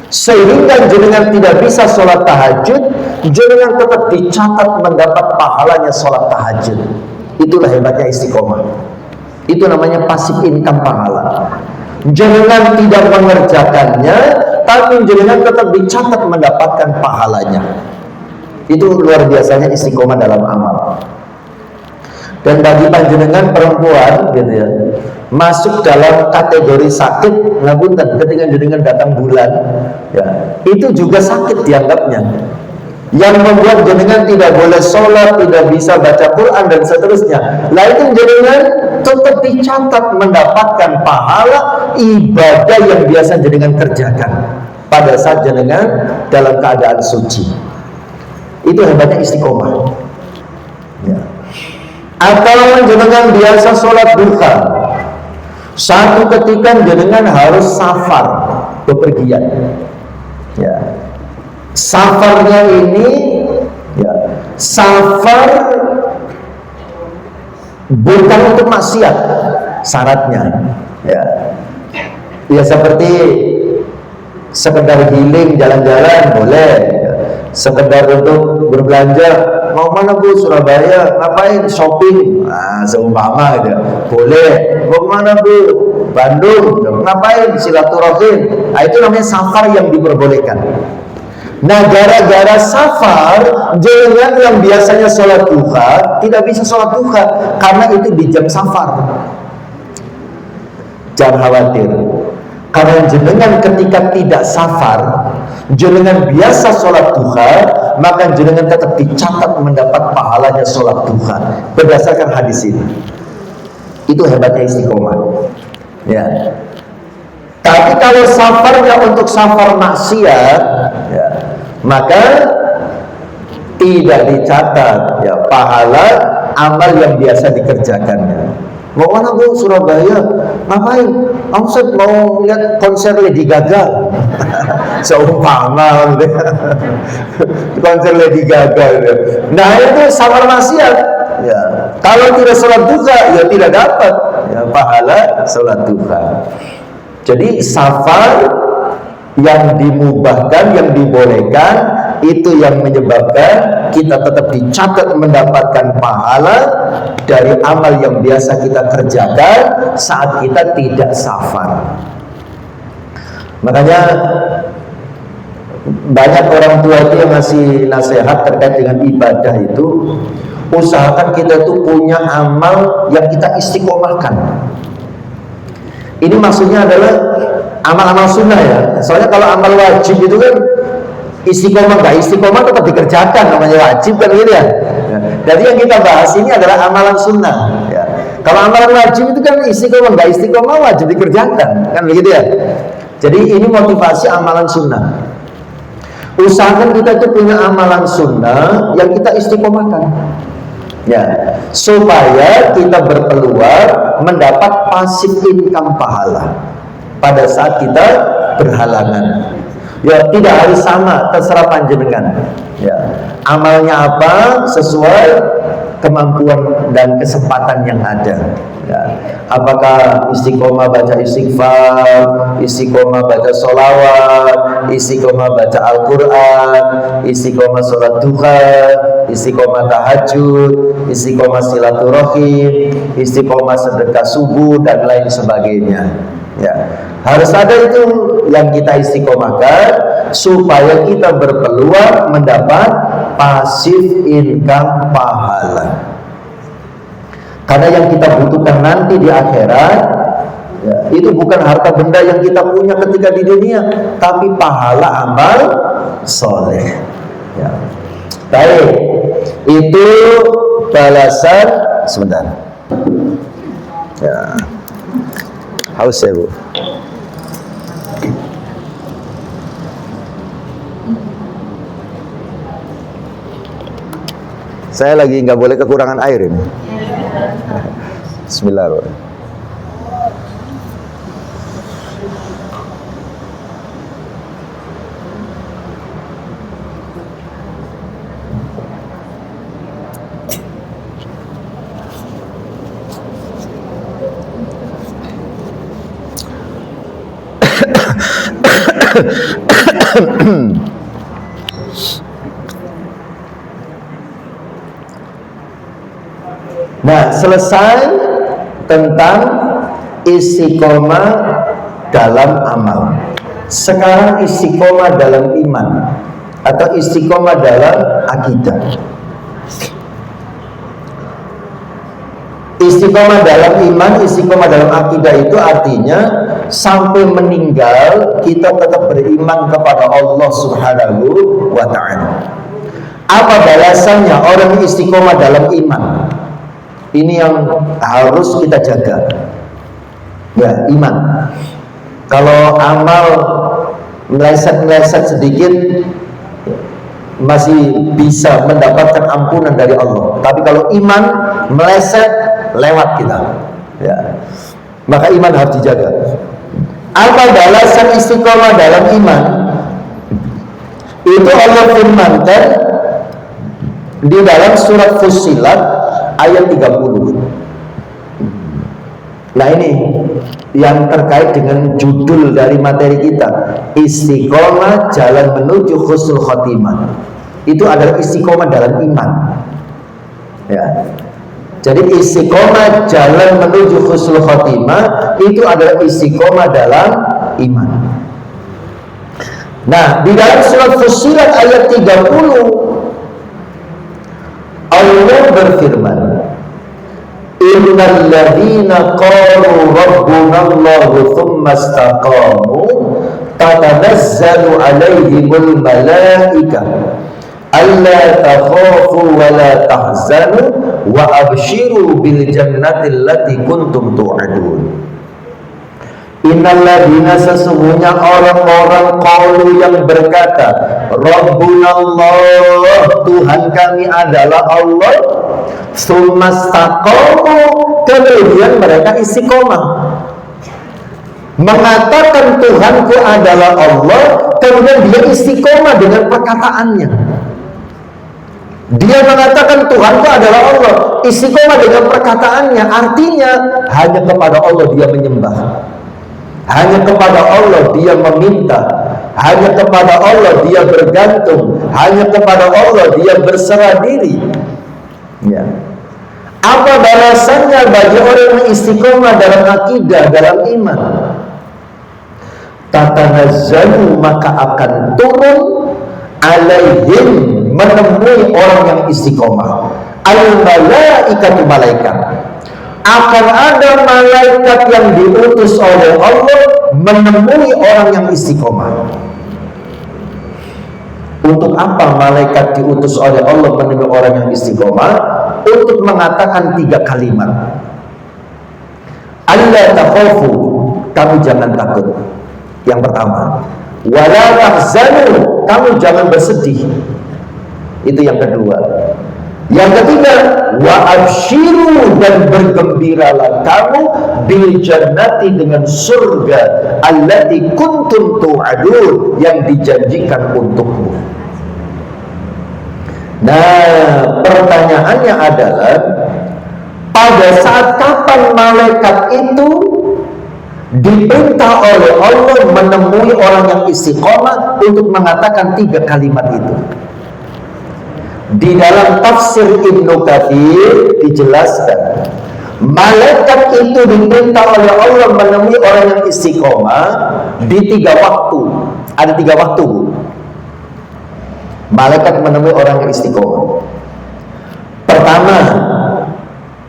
sehingga jenengan tidak bisa sholat tahajud, jenengan tetap dicatat mendapat pahalanya sholat tahajud. Itulah hebatnya istiqomah. Itu namanya passive income pahala. Jenengan tidak mengerjakannya, tapi jenengan tetap dicatat mendapatkan pahalanya. Itu luar biasanya istiqomah dalam amal. Dan bagi panjenengan perempuan, gitu ya, masuk dalam kategori sakit, ngapunten, ketika jenengan datang bulan, ya, itu juga sakit dianggapnya. Yang membuat jenengan tidak boleh sholat, tidak bisa baca Quran dan seterusnya. Lah itu jenengan tetap dicatat mendapatkan pahala ibadah yang biasa jenengan kerjakan pada saat jenengan dalam keadaan suci. Itu hebatnya istiqomah. Ya. Atau jenengan biasa sholat duha, satu ketika jenengan harus safar, bepergian, ya. Safarnya ini, ya, safar bukan untuk maksiat syaratnya, ya. Ya seperti sekedar healing, jalan-jalan boleh, ya. Sekedar untuk berbelanja, mau mana Bu? Surabaya, ngapain? Shopping, nah, seumpama gitu, boleh. Mau mana Bu? Bandung, ngapain? Silaturahim. Nah, itu namanya safar yang diperbolehkan. Nah, gara-gara safar, jenengan yang biasanya sholat duha tidak bisa sholat duha karena itu di jam safar. Jangan khawatir, karena jenengan ketika tidak safar, jenengan biasa sholat duha, maka jenengan tetap dicatat mendapat pahalanya sholat duha berdasarkan hadis ini. Itu hebatnya istiqomah, ya. Tapi kalau safarnya untuk safar maksiat, ya, maka tidak dicatat, ya, pahala amal yang biasa dikerjakannya. Mau mana Bu? Surabaya, ngapain? Omset mau lihat konser Lady Gaga. Seumpama konser Lady Gaga. Nah, itu safar maksiat, ya. Kalau tidak sholat duha, ya tidak dapat, ya, pahala sholat duha. Jadi safar yang dimubahkan, yang dibolehkan, itu yang menyebabkan kita tetap dicatat mendapatkan pahala dari amal yang biasa kita kerjakan saat kita tidak safar. Makanya banyak orang tua itu yang ngasih nasihat terkait dengan ibadah itu, usahakan kita itu punya amal yang kita istiqomahkan. Ini maksudnya adalah amal-amal sunnah, ya. Soalnya kalau amal wajib itu kan istiqomah, nggak istiqomah tetap dikerjakan, namanya wajib kan, gitu ya. Jadi yang kita bahas ini adalah amalan sunnah, ya. Kalau amalan wajib itu kan istiqomah, nggak istiqomah wajib dikerjakan, kan begitu ya. Jadi ini motivasi amalan sunnah. Usahakan kita itu punya amalan sunnah yang kita istiqomahkan, ya, supaya kita berpeluang mendapat passive income pahala pada saat kita berhalangan. Ya, tidak harus sama, terserah panjenengan, ya. Amalnya apa sesuai kemampuan dan kesempatan yang ada. Ya. Apakah istiqomah baca istighfar, istiqomah baca sholawat, istiqomah baca Al-Quran, istiqomah sholat duha, istiqomah tahajud, istiqomah silaturahim, istiqomah sedekah subuh dan lain sebagainya. Ya, harus ada itu yang kita istiqomahkan supaya kita berpeluang mendapat pasif income pahala. Karena yang kita butuhkan nanti di akhirat, ya, itu bukan harta benda yang kita punya ketika di dunia, tapi pahala amal soleh. Ya. Baik, itu balasan sebentar. Ya. Haus ya Bu. Saya lagi nggak boleh kekurangan air ini. Bismillahirrahmanirrahim. Nah, selesai tentang istiqomah dalam amal. Sekarang istiqomah dalam iman atau istiqomah dalam akidah. Istiqomah dalam iman, istiqomah dalam akidah itu artinya sampai meninggal kita tetap beriman kepada Allah Subhanahu wa ta'ala. Apa balasannya orang istiqomah dalam iman? Ini yang harus kita jaga. Ya, iman. Kalau amal meleset-meleset sedikit masih bisa mendapatkan ampunan dari Allah. Tapi kalau iman meleset, lewat kita. Ya. Maka iman harus dijaga. Apa balasan istiqomah dalam iman? Itu Allah firmankan di dalam surat Fussilat ayat 30. Nah ini yang terkait dengan judul dari materi kita, istiqomah jalan menuju husnul khotimah. Itu adalah istiqomah dalam iman. Ya. Jadi istiqomah jalan menuju husnul khotimah itu adalah istiqomah dalam iman. Nah, di dalam surat Fussilat ayat 30 Allah berfirman, innal ladzina qalu rabbunallahu tsumma istaqamu tatanazzalu alaihimul malaikah alla takhafu wa la tahzanu wa abshiru bil jannati allati kuntum tu'adun. Innal ladzina, sesungguhnya orang-orang qalu yang berkata Rabbunallah, Tuhan kami adalah Allah, tsumma istaqamu, kemudian mereka istiqomah mengatakan Tuhanku adalah Allah, kemudian dia istiqomah dengan perkataannya. Dia mengatakan Tuhanku adalah Allah, istiqomah dengan perkataannya, artinya hanya kepada Allah dia menyembah, hanya kepada Allah dia meminta, hanya kepada Allah dia bergantung, hanya kepada Allah dia berserah diri. Ya. Apa balasannya bagi orang yang istiqomah dalam akidah, dalam iman? Tatanazzalu, maka akan turun alaihim, menemui orang yang istiqomah, al-malaikatu, malaikat. Akan ada malaikat yang diutus oleh Allah menemui orang yang istiqomah. Untuk apa malaikat diutus oleh Allah menemui orang yang istiqomah? Untuk mengatakan 3 kalimat. Alla takhafu, kamu jangan takut. Yang pertama. Wala tahzanu, kamu jangan bersedih. Itu yang kedua. Yang ketiga, wa abshiru, dan bergembiralah kamu bil jannati, dengan surga allati kuntum tu'adun, yang dijanjikan untukmu. Nah, pertanyaannya adalah, pada saat kapan malaikat itu diperintah oleh Allah menemui orang yang istiqomah untuk mengatakan 3 kalimat itu? Di dalam tafsir Ibnu Katsir dijelaskan, malaikat itu diperintah oleh Allah menemui orang yang istiqomah di 3 waktu. Ada 3 waktu, Bu. Malaikat menemui orang yang istiqomah. Pertama,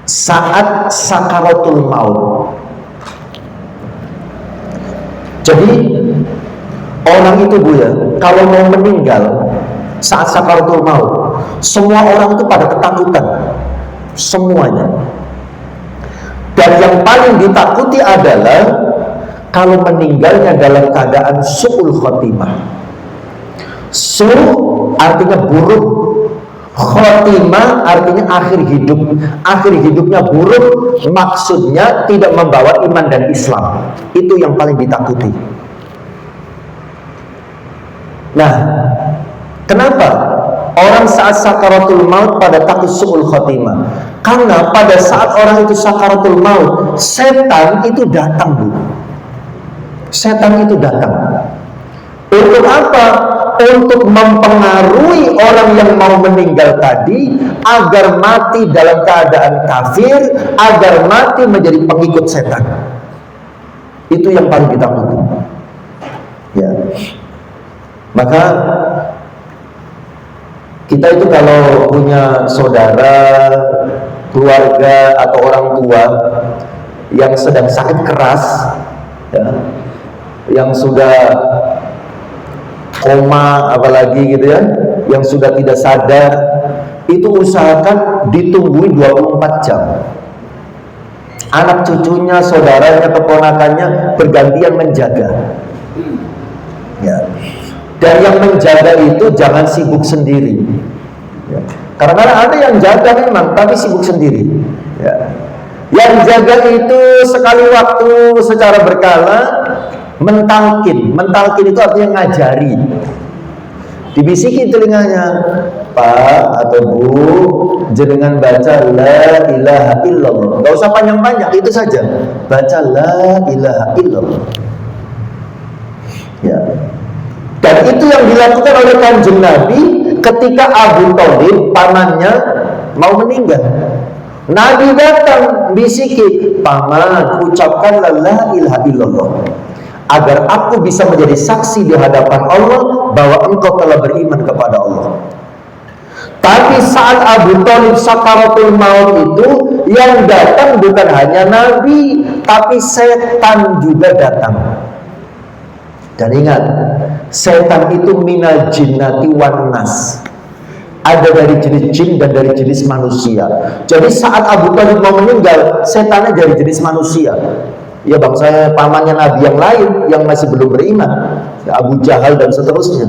saat sakaratul maut. Jadi orang itu, Bu, ya, kalau mau meninggal saat sakaratul maut, semua orang itu pada ketakutan, semuanya. Dan yang paling ditakuti adalah kalau meninggalnya dalam keadaan su'ul khotimah. Su' artinya buruk, khotimah artinya akhir hidup. Akhir hidupnya buruk, maksudnya tidak membawa iman dan Islam. Itu yang paling ditakuti. Nah, kenapa orang saat sakaratul maut pada takut su'ul khotimah? Karena pada saat orang itu sakaratul maut, setan itu datang, Bu. Setan itu datang. Untuk apa? Untuk mempengaruhi orang yang mau meninggal tadi agar mati dalam keadaan kafir, agar mati menjadi pengikut setan. Itu yang paling ditakuti. Ya. Maka kita itu kalau punya saudara, keluarga atau orang tua yang sedang sakit keras, ya, yang sudah koma apalagi gitu ya, yang sudah tidak sadar, itu usahakan ditungguin 24 jam. Anak cucunya, saudaranya, keponakannya bergantian menjaga. Ya. Dan yang menjaga itu jangan sibuk sendiri. Ya. Karena ada yang jaga memang, tapi sibuk sendiri. Ya. Yang jaga itu sekali waktu secara berkala mentalkin. Mentalkin itu artinya ngajari. Dibisikin telinganya, Pak atau Bu, jenengan baca la ilaha illallah. Gak usah panjang-panjang, itu saja. Baca la ilaha illallah. Ya. Dan itu yang dilakukan oleh Kanjeng Nabi ketika Abu Thalib, pamannya, mau meninggal. Nabi datang bisiki, paman, ucapkan la ilaha illallah agar aku bisa menjadi saksi di hadapan Allah bahwa engkau telah beriman kepada Allah. Tapi saat Abu Thalib sakaratul maut itu, yang datang bukan hanya Nabi, tapi setan juga datang. Dan ingat, setan itu minal jinnati wan nas. Ada dari jenis jin dan dari jenis manusia. Jadi saat Abu Thalib mau meninggal, setannya dari jenis manusia. Ya bang, saya pamannya Nabi yang lain yang masih belum beriman, ya, Abu Jahal dan seterusnya.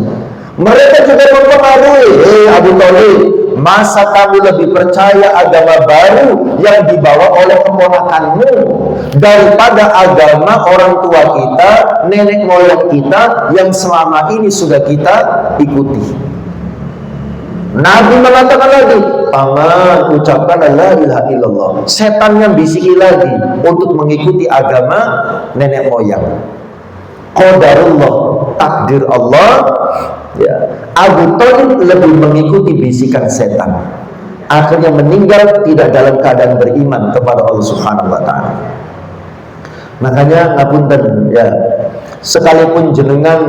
Mereka juga mempengaruhi, Abu Thalib, masa kamu lebih percaya agama baru yang dibawa oleh keponakanmu daripada agama orang tua kita, nenek moyang kita yang selama ini sudah kita ikuti. Nabi mengatakan lagi, paman, ucapkan la ilaha illallah. Setan yang bisiki lagi untuk mengikuti agama nenek moyang. Qadarullah, takdir Allah. Ya, Abu Thalib lebih mengikuti bisikan setan. Akhirnya meninggal tidak dalam keadaan beriman kepada Allah Subhanahu wa taala. Makanya ngapunten ya, sekalipun jenengan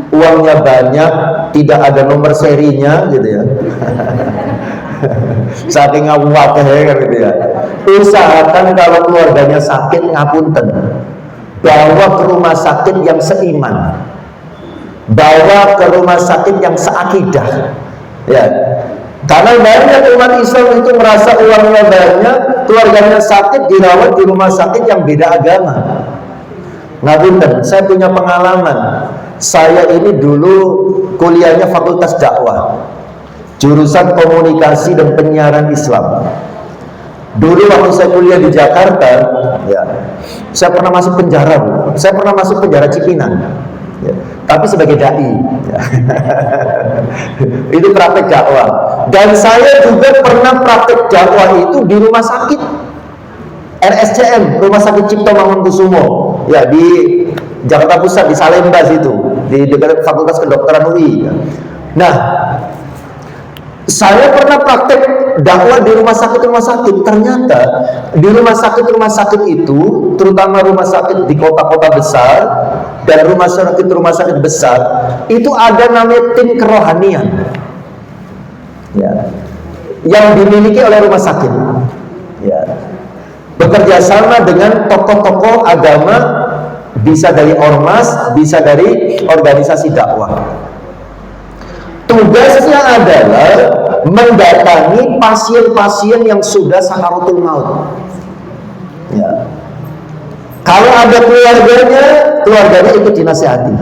uangnya banyak, tidak ada nomor serinya gitu ya. Saking ngawakeh gitu ya. Usahakan kalau keluarganya sakit, ngapunten, bawa ke rumah sakit yang seiman. Bawa ke rumah sakit yang seakidah. Ya. Karena banyak umat Islam itu merasa uangnya banyak, keluarganya sakit, dirawat di rumah sakit yang beda agama. Ngapunten, saya punya pengalaman. Saya ini dulu kuliahnya Fakultas Dakwah, jurusan Komunikasi dan Penyiaran Islam. Dulu waktu saya kuliah di Jakarta, ya, saya pernah masuk penjara, Bu. Saya pernah masuk penjara Cipinang. ya. Tapi sebagai dai ya. Itu praktek dakwah. Dan saya juga pernah praktek dakwah itu di rumah sakit RSCM, Rumah Sakit Cipto Mangunkusumo ya, di Jakarta Pusat, di Salemba situ, di dekat Fakultas Kedokteran UI. Nah, saya pernah praktek dakwah di rumah sakit. Ternyata di rumah sakit itu, terutama rumah sakit di kota-kota besar dan rumah sakit besar, itu ada namanya tim kerohanian ya, yang dimiliki oleh rumah sakit ya, bekerja sama dengan tokoh-tokoh agama, bisa dari ormas, bisa dari organisasi dakwah. Tugasnya adalah mendatangi pasien-pasien yang sudah sakaratul maut. Ya. Kalau ada keluarganya ikut dinasihati.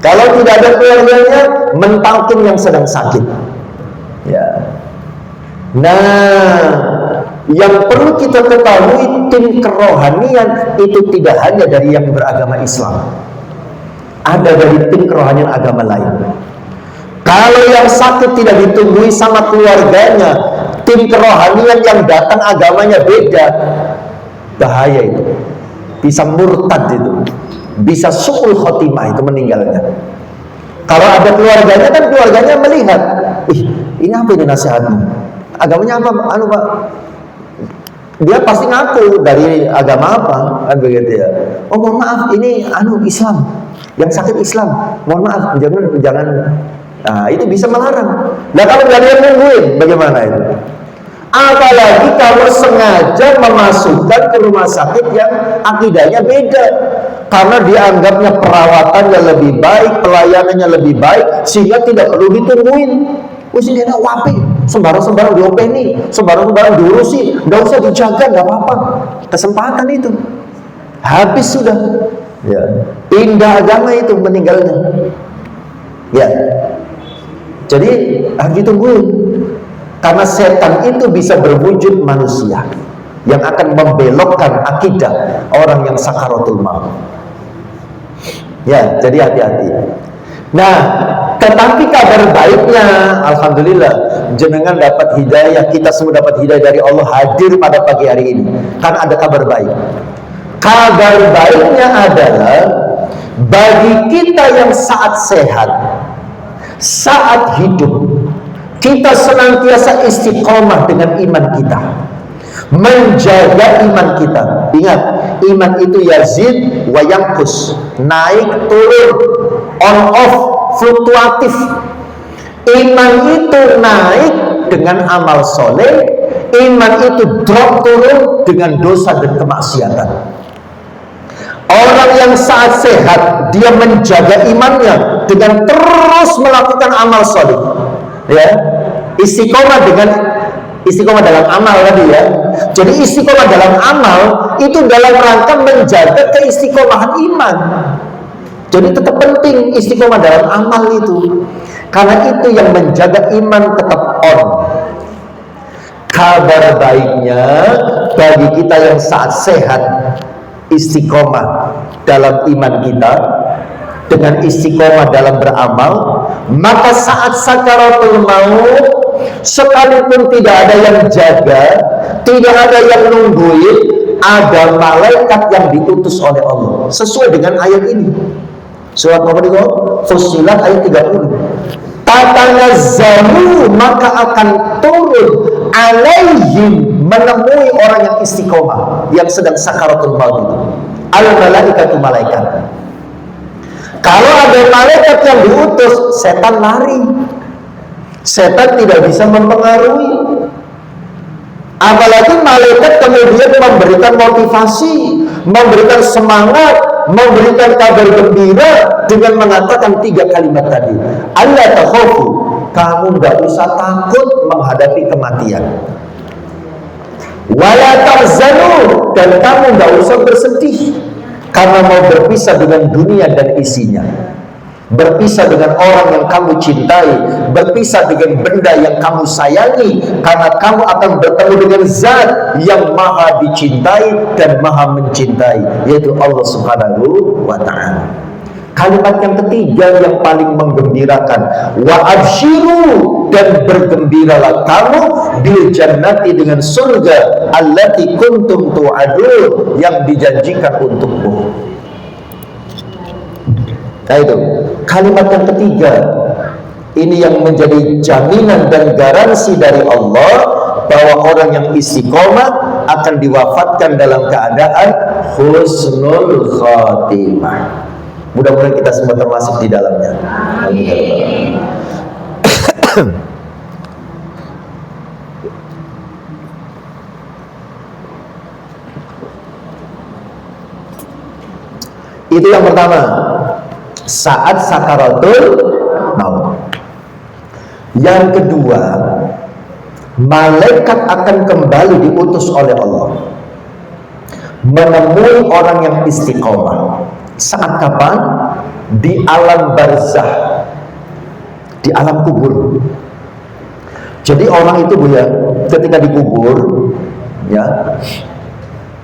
Kalau tidak ada keluarganya, mentalkin yang sedang sakit. Ya. Nah, yang perlu kita ketahui, tim kerohanian itu tidak hanya dari yang beragama Islam, ada dari tim kerohanian agama lain. Kalau yang sakit tidak ditunggui sama keluarganya, tim kerohanian yang datang agamanya beda, bahaya itu. Bisa murtad itu, bisa su'ul khotimah itu meninggalnya. Kalau ada keluarganya, kan keluarganya melihat, ini apa ini nasihatnya? Agamanya apa? Pak, dia pasti ngaku dari agama apa, kan begitu ya. Oh mohon maaf, ini Islam, yang sakit Islam, mohon maaf, jangan. Nah, itu bisa melarang. Nah, kalau nggak ada yang nungguin, bagaimana itu? Apalagi kalau sengaja memasukkan ke rumah sakit yang akidahnya beda, karena dianggapnya perawatannya lebih baik, pelayanannya lebih baik, sehingga tidak perlu ditungguin. Ini enak wapi, sembarang diopeni, sembarang diurusi, nggak usah dijaga, nggak apa-apa. Kesempatan itu habis sudah. Ya. Pindah agama itu meninggalnya. Ya. Jadi harus ditungguin, karena setan itu bisa berwujud manusia yang akan membelokkan akidah orang yang sakaratul maut. Ya, jadi hati-hati. Nah, tetapi kabar baiknya, alhamdulillah, jenengan dapat hidayah, kita semua dapat hidayah dari Allah, hadir pada pagi hari ini, karena ada kabar baik. Kabar baiknya adalah bagi kita yang saat sehat, saat hidup, kita senantiasa istiqomah dengan iman kita, menjaga iman kita. Ingat, iman itu yazid wa yanqus, naik turun, on off, fluktuatif. Iman itu naik dengan amal soleh, iman itu drop turun dengan dosa dan kemaksiatan. Orang yang saat sehat, dia menjaga imannya dengan terus melakukan amal soleh, ya, istiqomah dalam amal tadi ya. Jadi istiqomah dalam amal itu dalam rangka menjaga keistiqomahan iman. Jadi tetap penting istiqomah dalam amal itu, karena itu yang menjaga iman tetap on. Kabar baiknya bagi kita yang saat sehat, istiqomah dalam iman kita, dengan istiqomah dalam beramal, maka saat sakaratul maut, sekalipun tidak ada yang jaga, tidak ada yang nungguin, ada malaikat yang diutus oleh Allah sesuai dengan ayat ini. Surat nomor itu Fussilat ayat 30. Tatanazzalu, maka akan turun alaihim, menemui orang yang istiqomah, yang sedang sakaratul maut itu, al-malaikatu, malaikat. Kalau ada malaikat yang diutus, setan lari. Setan tidak bisa mempengaruhi. Apalagi malaikat kemudian memberikan motivasi, memberikan semangat, memberikan kabar gembira dengan mengatakan 3 kalimat tadi. Allah takhafu, kamu nggak usah takut menghadapi kematian. Wala tahzanu, dan kamu nggak usah bersedih karena mau berpisah dengan dunia dan isinya, berpisah dengan orang yang kamu cintai, berpisah dengan benda yang kamu sayangi, karena kamu akan bertemu dengan Zat yang maha dicintai dan maha mencintai, yaitu Allah Subhanahu wa ta'ala. Kalimat yang ketiga yang paling menggembirakan, wa absyiru, dan bergembiralah kamu bil jannati, dengan surga, allati kuntum tu'adun, yang dijanjikan untukmu. Nah itu kalimat yang ketiga, ini yang menjadi jaminan dan garansi dari Allah bahwa orang yang istiqomah akan diwafatkan dalam keadaan husnul khatimah. Mudah-mudahan kita semua termasuk di dalamnya. Itu yang pertama, saat sakaratul maut. Yang kedua, malaikat akan kembali diutus oleh Allah menemui orang yang istiqomah. Saat kapan? Di alam barzah, di alam kubur. Jadi orang itu, Bu ya, ketika dikubur, ya,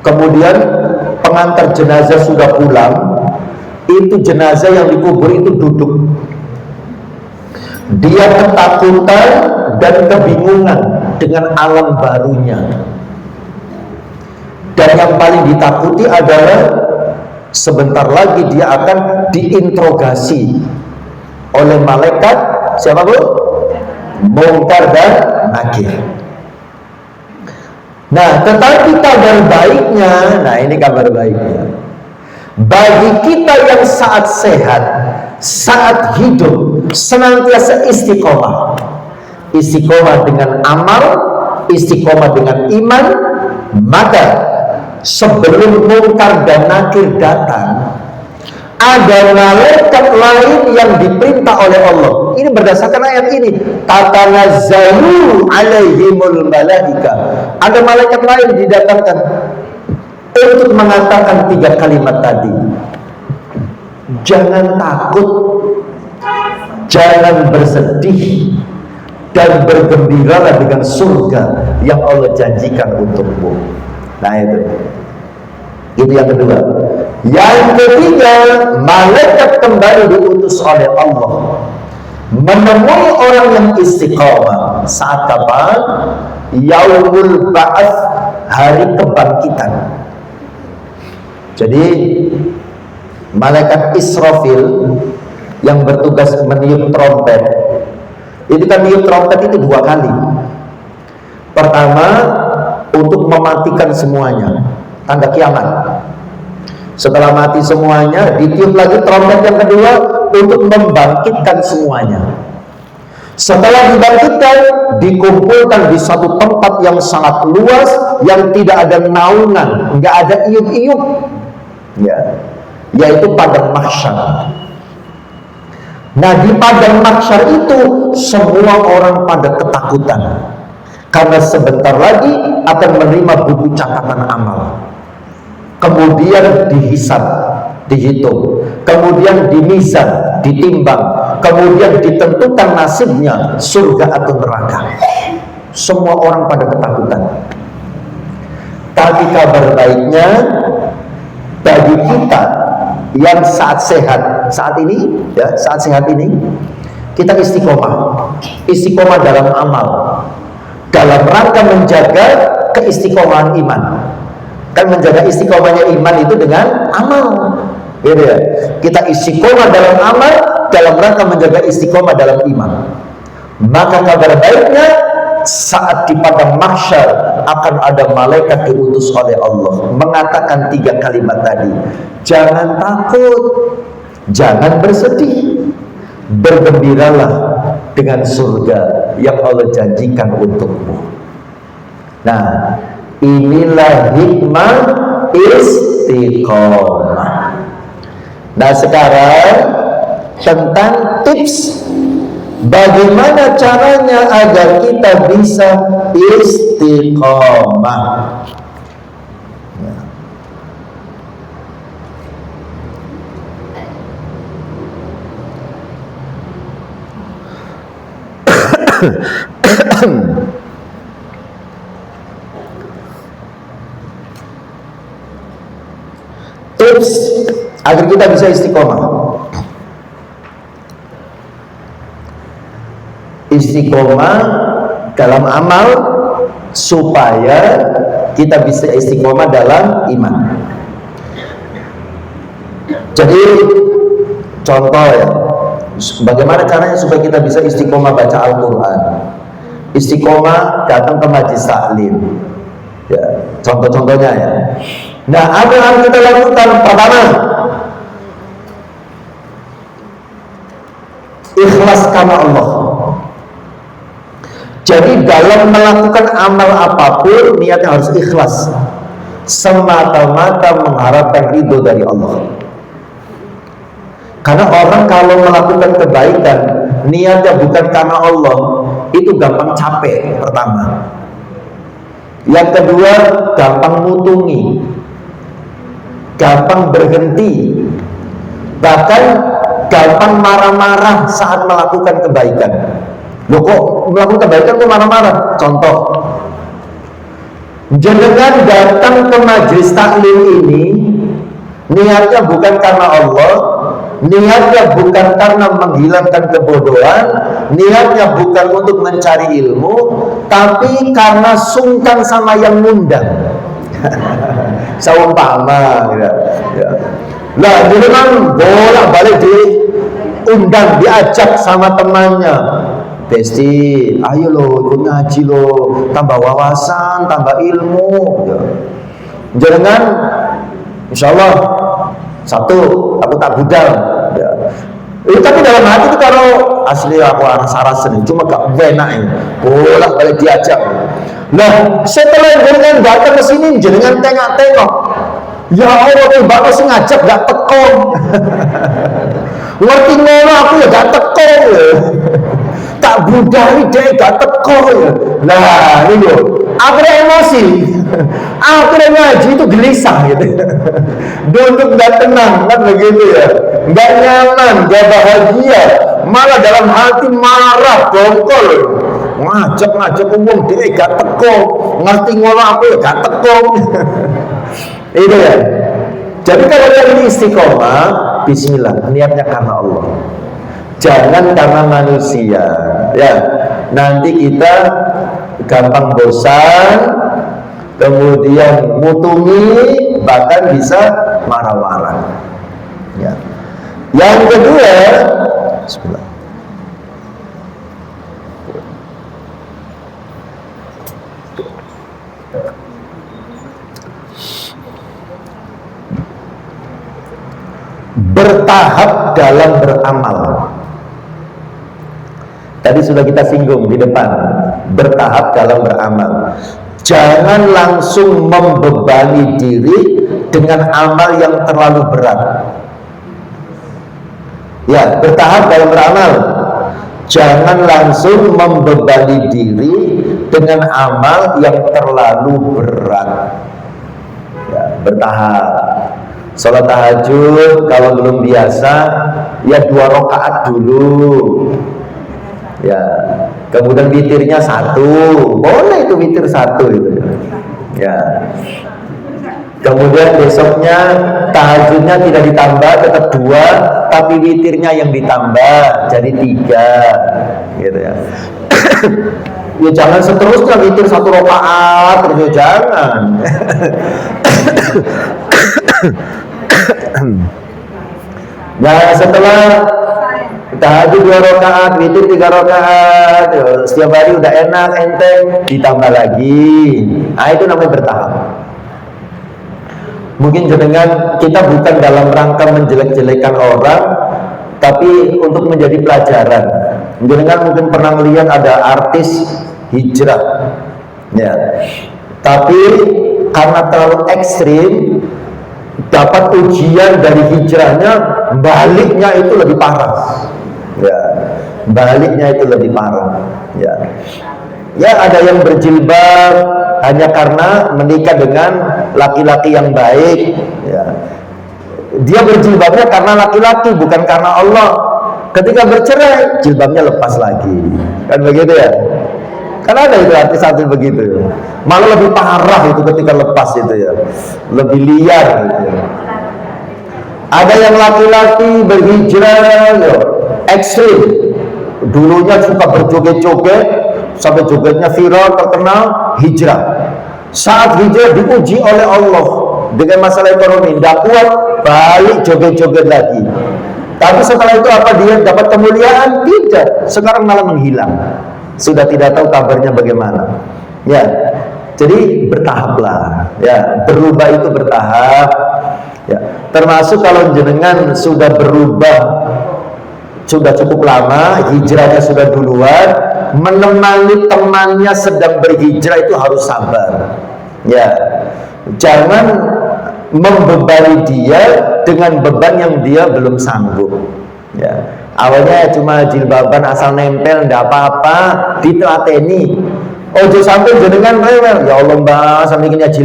kemudian pengantar jenazah sudah pulang, itu jenazah yang dikubur itu duduk. Dia ketakutan dan kebingungan dengan alam barunya. Dan yang paling ditakuti adalah sebentar lagi dia akan diinterogasi oleh malaikat siapa, Bu? Munkar dan Nakir. Nah, tetapi kabar baiknya, nah ini kabar baiknya, bagi kita yang saat sehat, saat hidup, senantiasa istiqomah. Istiqomah dengan amal, istiqomah dengan iman, maka sebelum Munkar dan Nakir datang, ada malaikat lain yang diperintah oleh Allah. Ini berdasarkan ayat ini, tatanazzalu alaihimul malaika. Ada malaikat lain didatangkan untuk mengatakan 3 kalimat tadi. Jangan takut, jangan bersedih, dan bergembiralah dengan surga yang Allah janjikan untukmu. Nah itu yang kedua. Yang ketiga, malaikat kembali diutus oleh Allah menemui orang yang istiqomah. Saat kapan? Yaumul ba'ats, hari kebangkitan. Jadi malaikat Israfil yang bertugas meniup trompet, itu kan niup trompet itu 2 kali. Pertama, untuk mematikan semuanya, tanda kiamat. Setelah mati semuanya, ditiup lagi trompet yang kedua untuk membangkitkan semuanya. Setelah dibangkitkan, dikumpulkan di satu tempat yang sangat luas, yang tidak ada naungan, nggak ada iup-iup, ya, yaitu padang mahsyar. Nah, di padang mahsyar itu semua orang pada ketakutan, karena sebentar lagi akan menerima buku catatan amal. Kemudian dihisab, dihitung, kemudian dimizan, ditimbang, kemudian ditentukan nasibnya surga atau neraka. Semua orang pada ketakutan. Tapi kabar baiknya, bagi kita yang saat sehat, saat ini, ya, saat sehat ini, kita istiqomah, istiqomah dalam amal, dalam rangka menjaga keistiqomahan iman. Kan menjaga istiqomahnya iman itu dengan amal, gitu ya. Kita istiqomah dalam amal dalam rangka menjaga istiqomah dalam iman. Maka kabar baiknya, saat di padang mahsyar akan ada malaikat diutus oleh Allah mengatakan 3 kalimat tadi. Jangan takut, jangan bersedih, bergembiralah dengan surga yang Allah janjikan untukmu. Nah, inilah hikmah istiqomah. Nah, sekarang tentang tips bagaimana caranya agar kita bisa istiqomah. Tips agar kita bisa istiqomah. istiqomah dalam amal supaya kita bisa istiqomah dalam iman. Jadi contoh ya, bagaimana caranya supaya kita bisa istiqomah baca Al-Quran, istiqomah datang ke majlis taklim, ya, contoh-contohnya ya. Nah, apa yang harus kita lakukan? Pertama, ikhlas karena Allah. Jadi dalam melakukan amal apapun, niatnya harus ikhlas, semata-mata mengharapkan ridho dari Allah. Karena orang kalau melakukan kebaikan, niatnya bukan karena Allah, itu gampang capek, pertama. Yang kedua, gampang mutungi, gampang berhenti, bahkan gampang marah-marah saat melakukan kebaikan. Loh, kok melakukan kebaikan kok marah-marah? Contoh, jenengan datang ke majelis taklim ini, niatnya bukan karena Allah, niatnya bukan karena menghilangkan kebodohan, niatnya bukan untuk mencari ilmu, tapi karena sungkan sama yang ngundang. Seumpama ya. Lah, jadi kan bolak-balik diundang, diajak sama temannya. Besti, ayo lo ikut ngaji lo, tambah wawasan, tambah ilmu. Ya. Jangan, insya Allah Sabtu aku tak budal. Ya. Tapi dalam hati itu kalau asli aku anak Sarasen, cuma gak enak ini, bolak-balik diajak. Nah, setelah jenengan datang ke sini, jenengan tengok-tengok. Ya Allah, mbak masih ngajak gak teko. Ngerti ngono aku ya gak teko ya. Tak budali deh gak teko ya. Nah, ini loh. Akhirnya emosi. Akhirnya ngaji itu gelisah gitu. Duduk gak tenang kan begitu ya. Gak nyaman, gak bahagia. Malah dalam hati marah, bongkol. Ngajak umum dia gak teko, ngerti ngono aku ya gak teko. Itu ya. Jadi kalau kita istiqomah, bismillah, niatnya karena Allah, jangan karena manusia. Ya, nanti kita gampang bosan, kemudian mutungi, bahkan bisa marah-marah. Ya. Yang kedua, bismillah. Bertahap dalam beramal. Tadi sudah kita singgung di depan, bertahap dalam beramal. Jangan langsung membebani diri dengan amal yang terlalu berat. Ya, bertahap dalam beramal. Jangan langsung membebani diri dengan amal yang terlalu berat. Ya, bertahap. Salat tahajud kalau belum biasa ya 2 rakaat dulu ya, kemudian witirnya 1, boleh itu witir 1 itu ya, kemudian besoknya tahajudnya tidak ditambah, tetap 2, tapi witirnya yang ditambah jadi 3 gitu ya. Ya jangan seterusnya witir 1 rakaat terus, jangan. Nah, setelah tahajud 2 rakaat, witir 3 rakaat, setiap hari udah enak, enteng, ditambah lagi. Nah, itu namanya bertahap. Mungkin jenengan, kita bukan dalam rangka menjelek-jelekan orang, tapi untuk menjadi pelajaran. Jenengan mungkin pernah melihat ada artis hijrah, ya. Tapi karena terlalu ekstrim, dapat ujian dari hijrahnya, baliknya itu lebih parah. Ya, baliknya itu lebih parah. Ya, ya ada yang berjilbab hanya karena menikah dengan laki-laki yang baik. Ya, dia berjilbabnya karena laki-laki, bukan karena Allah. Ketika bercerai, jilbabnya lepas lagi. Kan begitu ya? Karena ada itu artis-artis begitu, malah lebih parah itu ketika lepas itu ya, lebih liar gitu. Ada yang laki-laki berhijrah, ekstrim, Dulunya suka berjoget-joget, sampai jogetnya viral, terkenal, hijrah. Saat hijrah diuji oleh Allah dengan masalah ekonomi, tidak kuat, balik joget-joget lagi. Tapi setelah itu apa dia dapat kemuliaan? Tidak. Sekarang malah menghilang. Sudah tidak tahu kabarnya bagaimana. Ya, jadi bertahaplah. Ya, berubah itu bertahap. Ya, termasuk kalau jenengan sudah berubah, sudah cukup lama, hijrahnya sudah duluan, menemani temannya sedang berhijrah itu harus sabar. Ya, jangan membebani dia dengan beban yang dia belum sanggup. Ya, awalnya cuma jilbaban asal nempel, ndak apa-apa, ditelateni. Ojo sampai jenengan rewel, ya Allah mbak, sampai niat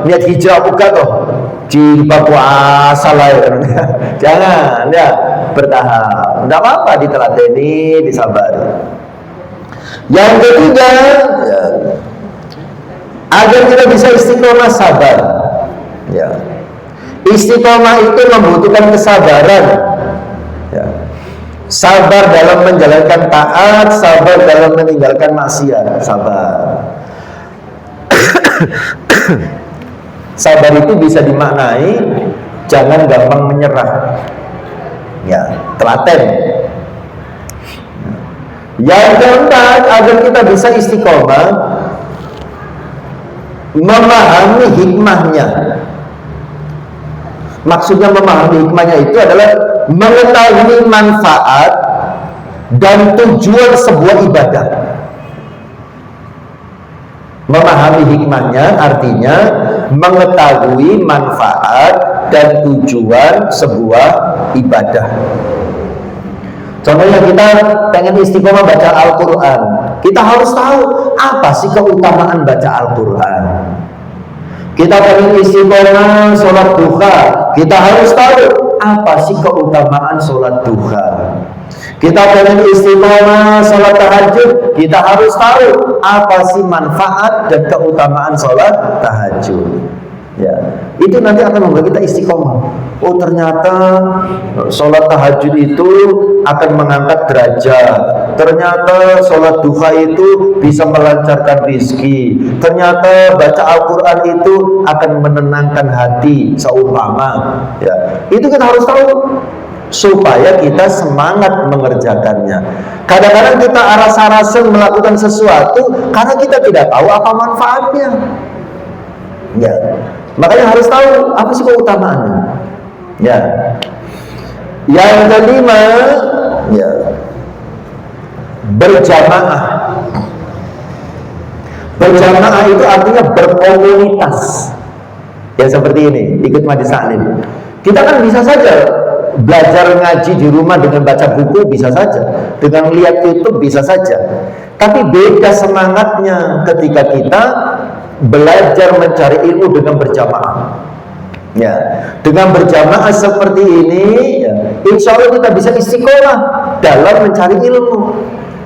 niat hijrah buka toh, jilbab asal lah. Jangan, ya bertahap, ndak apa-apa, ditelateni, disabari. Yang ketiga, ya, agar kita bisa istiqomah sabar. Ya. Istiqomah itu membutuhkan kesabaran. Ya. Sabar dalam menjalankan taat, sabar dalam meninggalkan maksiat, sabar. Sabar itu bisa dimaknai jangan gampang menyerah. Ya, telaten. Yang keempat, agar kita bisa istiqomah, memahami hikmahnya. Maksudnya memahami hikmahnya itu adalah mengetahui manfaat dan tujuan sebuah ibadah. Memahami hikmahnya artinya mengetahui manfaat dan tujuan sebuah ibadah. Contohnya kita pengen istiqomah baca Al-Quran, kita harus tahu apa sih keutamaan baca Al-Quran. Kita pengen istiqomah sholat duha, kita harus tahu apa sih keutamaan sholat duha. Kita pengen istiqomah sholat tahajud, kita harus tahu apa sih manfaat dan keutamaan sholat tahajud. Ya, itu nanti akan membuat kita istiqomah. Oh ternyata sholat tahajud itu akan mengangkat derajat. Ternyata sholat duha itu bisa melancarkan rizki. Ternyata baca Al-Quran itu akan menenangkan hati seumpama. Ya, itu kita harus tahu supaya kita semangat mengerjakannya. Kadang-kadang kita aras-arasan melakukan sesuatu karena kita tidak tahu apa manfaatnya. Ya, makanya harus tahu apa sih keutamaannya. Ya. Yang kelima, ya, berjamaah. Berjamaah itu artinya berkomunitas. Ya seperti ini, ikut majelis taklim. Kita kan bisa saja belajar ngaji di rumah dengan baca buku, bisa saja. Dengan lihat YouTube bisa saja. Tapi beda semangatnya ketika kita belajar mencari ilmu dengan berjamaah. Ya, dengan berjamaah seperti ini, ya, insya Allah kita bisa istiqomah dalam mencari ilmu.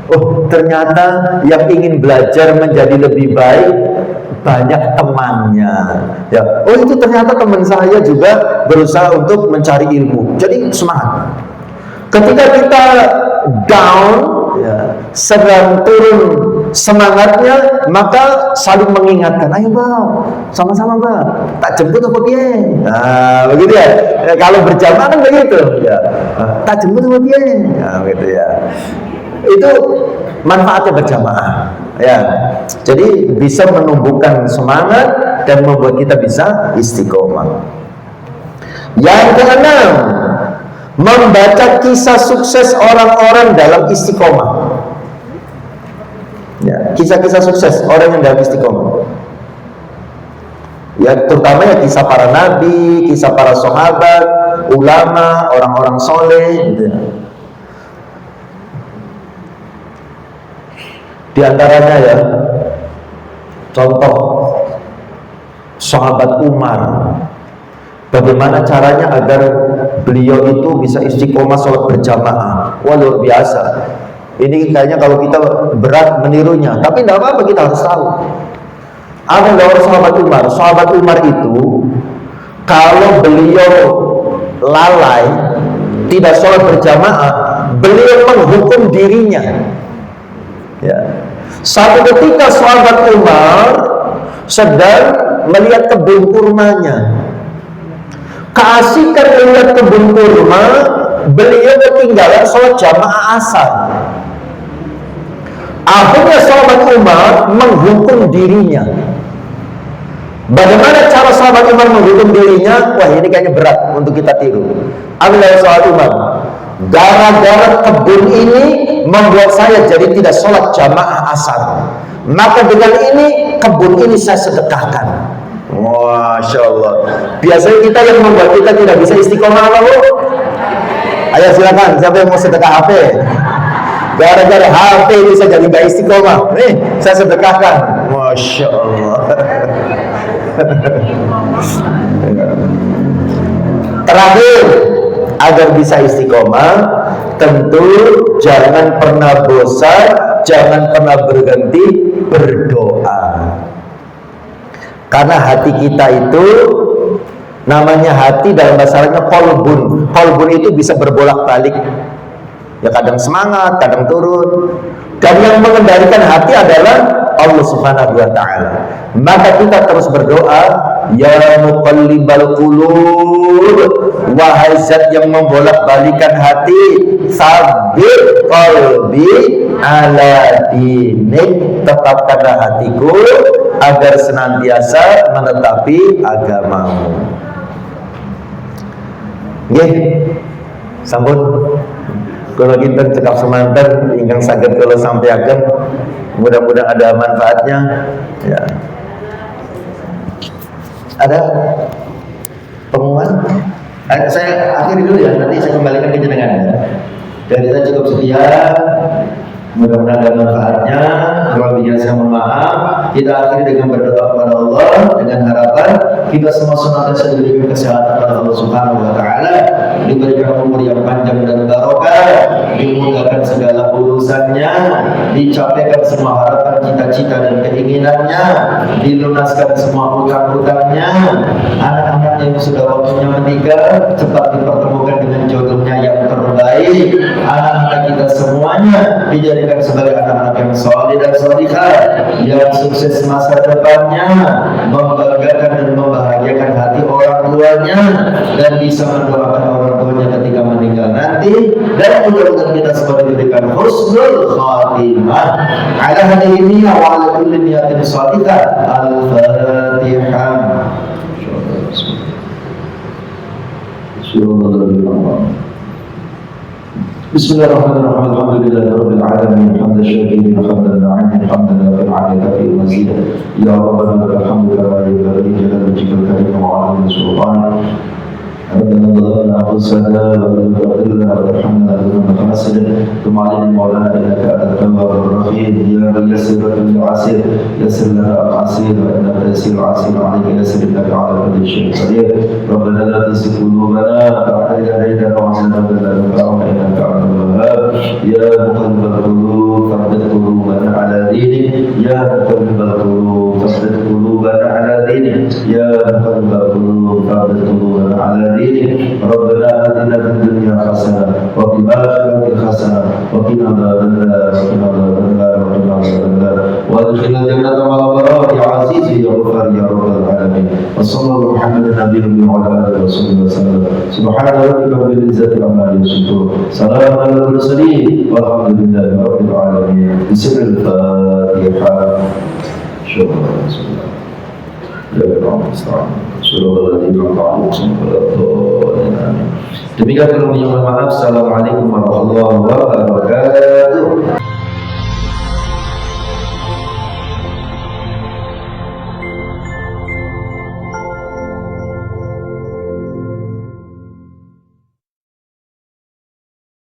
Oh, ternyata yang ingin belajar menjadi lebih baik banyak temannya. Ya, oh itu ternyata teman saya juga berusaha untuk mencari ilmu. Jadi semangat. Ketika kita down, ya, sedang turun semangatnya, maka saling mengingatkan, ayo bang, sama-sama bang, tak jemput apa piye? Nah begitu ya. Kalau berjamaah kan begitu ya, tak jemput apa piye? Nah begitu ya. Itu manfaatnya berjamaah ya. Jadi bisa menumbuhkan semangat dan membuat kita bisa istiqomah. Yang keenam, membaca kisah sukses orang-orang dalam istiqomah. Ya, kisah-kisah sukses orang yang dalam istiqomah. Ya, terutama ya kisah para nabi, kisah para sahabat, ulama, orang-orang soleh. Gitu. Di antaranya ya, contoh sahabat Umar. Bagaimana caranya agar beliau itu bisa istiqomah sholat berjamaah? Wah luar biasa. Ini kayaknya kalau kita berat menirunya, tapi tidak apa-apa, kita harus tahu. Apa yang dilakukan sahabat Umar? Sahabat Umar itu kalau beliau lalai tidak sholat berjamaah, beliau menghukum dirinya. Ya. Satu ketika sahabat Umar sedang melihat kebun kurmanya. Keasikan melihat kebun kurma, beliau ketinggalan sholat jamaah asar. Akhirnya sahabat Umar menghukum dirinya. Bagaimana cara sahabat Umar menghukum dirinya? Wah, ini kayaknya berat untuk kita tiru. Adalah sahabat Umar, gara-gara kebun ini membuat saya jadi tidak sholat jamaah asar, maka dengan ini kebun ini saya sedekahkan. Masya Allah. Biasanya kita yang membuat kita tidak bisa istiqomah apa, Bu? Ayo silakan, siapa yang mau sedekah HP? Gara-gara HP ini saya jadi gak istiqomah. Nih, saya sedekahkan. Masya Allah. Terakhir, agar bisa istiqomah, tentu jangan pernah bosan, jangan pernah berhenti berdoa. Karena hati kita itu namanya hati, dalam bahasa Arabnya qalbun. Qalbun itu bisa berbolak-balik. Ya kadang semangat, kadang turun. Dan yang mengendalikan hati adalah Allah Subhanahu wa taala. Maka kita terus berdoa, ya muqallibal qulub, wahai zat yang membolak-balikan hati, sabbit qalbi ala dinik, tetapkanlah hatiku agar senantiasa menetapi agamamu. Nggih, sampun kalau kita cekap semanten ingkang saged kula sampaikan, mudah-mudahan ada manfaatnya. Ya. Ada pengumuman? Saya akhiri dulu ya, nanti saya kembalikan ke jenengan. Dan kita cukup sekian. Mudah-mudahan ada manfaatnya. Kalau saya mohon maaf. Kita akhiri dengan berdoa kepada Allah dengan harapan kita semua senantiasa diberikan kesehatan oleh Allah Subhanahu wa taala, diberikan umur yang panjang dan barokah, dimudahkan segala urusannya, dicapaikan semua harapan, cita-cita dan keinginannya, dilunaskan semua utang-utangnya, anak-anak yang sudah waktunya menikah cepat dipertemukan dengan jodohnya yang terbaik, anak-anak kita semuanya dijadikan sebagai anak-anak yang soleh dan solihah, yang sukses masa depannya, membanggakan dan membahagiakan hati orang tuanya, dan bisa mendoakan orang tuanya ketika meninggal nanti, dan mudah-mudahan kita semua diberikan husnul khatimah. Ala hadhihi wa ala kulli niyatin salihah. Al-Fatihah. Bismillahirrahmanirrahim. Alhamdulillahirabbil alamin. Hamdan syakirin, hamdan na'imin, hamdan nafi'an fi mazid. Ya Rabbana lakal hamdu kama yanbaghi li wajhikal karim wa 'ala sultan. ربنا ظلمنا انفسنا وان لم تغفر لنا وترحمنا لنكونن خاسرين. ثم علينا مولانا انك انت التواب الرحيم. يا من يسر كل عسير يسر لنا العسير وانك تيسير العسير عليك يسر انك على كل شيء قدير. ربنا لا تزغ قلوبنا بعد إذ هديتنا وهب لنا من لدنك رحمة انك انت الوهاب. يا مقلب القلوب ثبت قلوبنا على دينك. يا مقلب القلوب ثبت قلوبنا على دينك. يا مقلب القلوب ثبت قلوبنا على دينك. ربنا آتنا في الدنيا حسنة وفي الآخرة حسنة وقنا عذاب النار وادخلنا الجنة مع الأبرار يا عزيز يا غفار يا رب العالمين. وصلى الله محمد النبي وعلى آله وصحبه وسلم. سبحان ربك رب العزة عما يصفون، سلام على المرسلين والحمد لله رب العالمين. بسر الفاتحة. شكرا. Demikian kami mohon maaf. Assalamualaikum warahmatullahi wabarakatuh.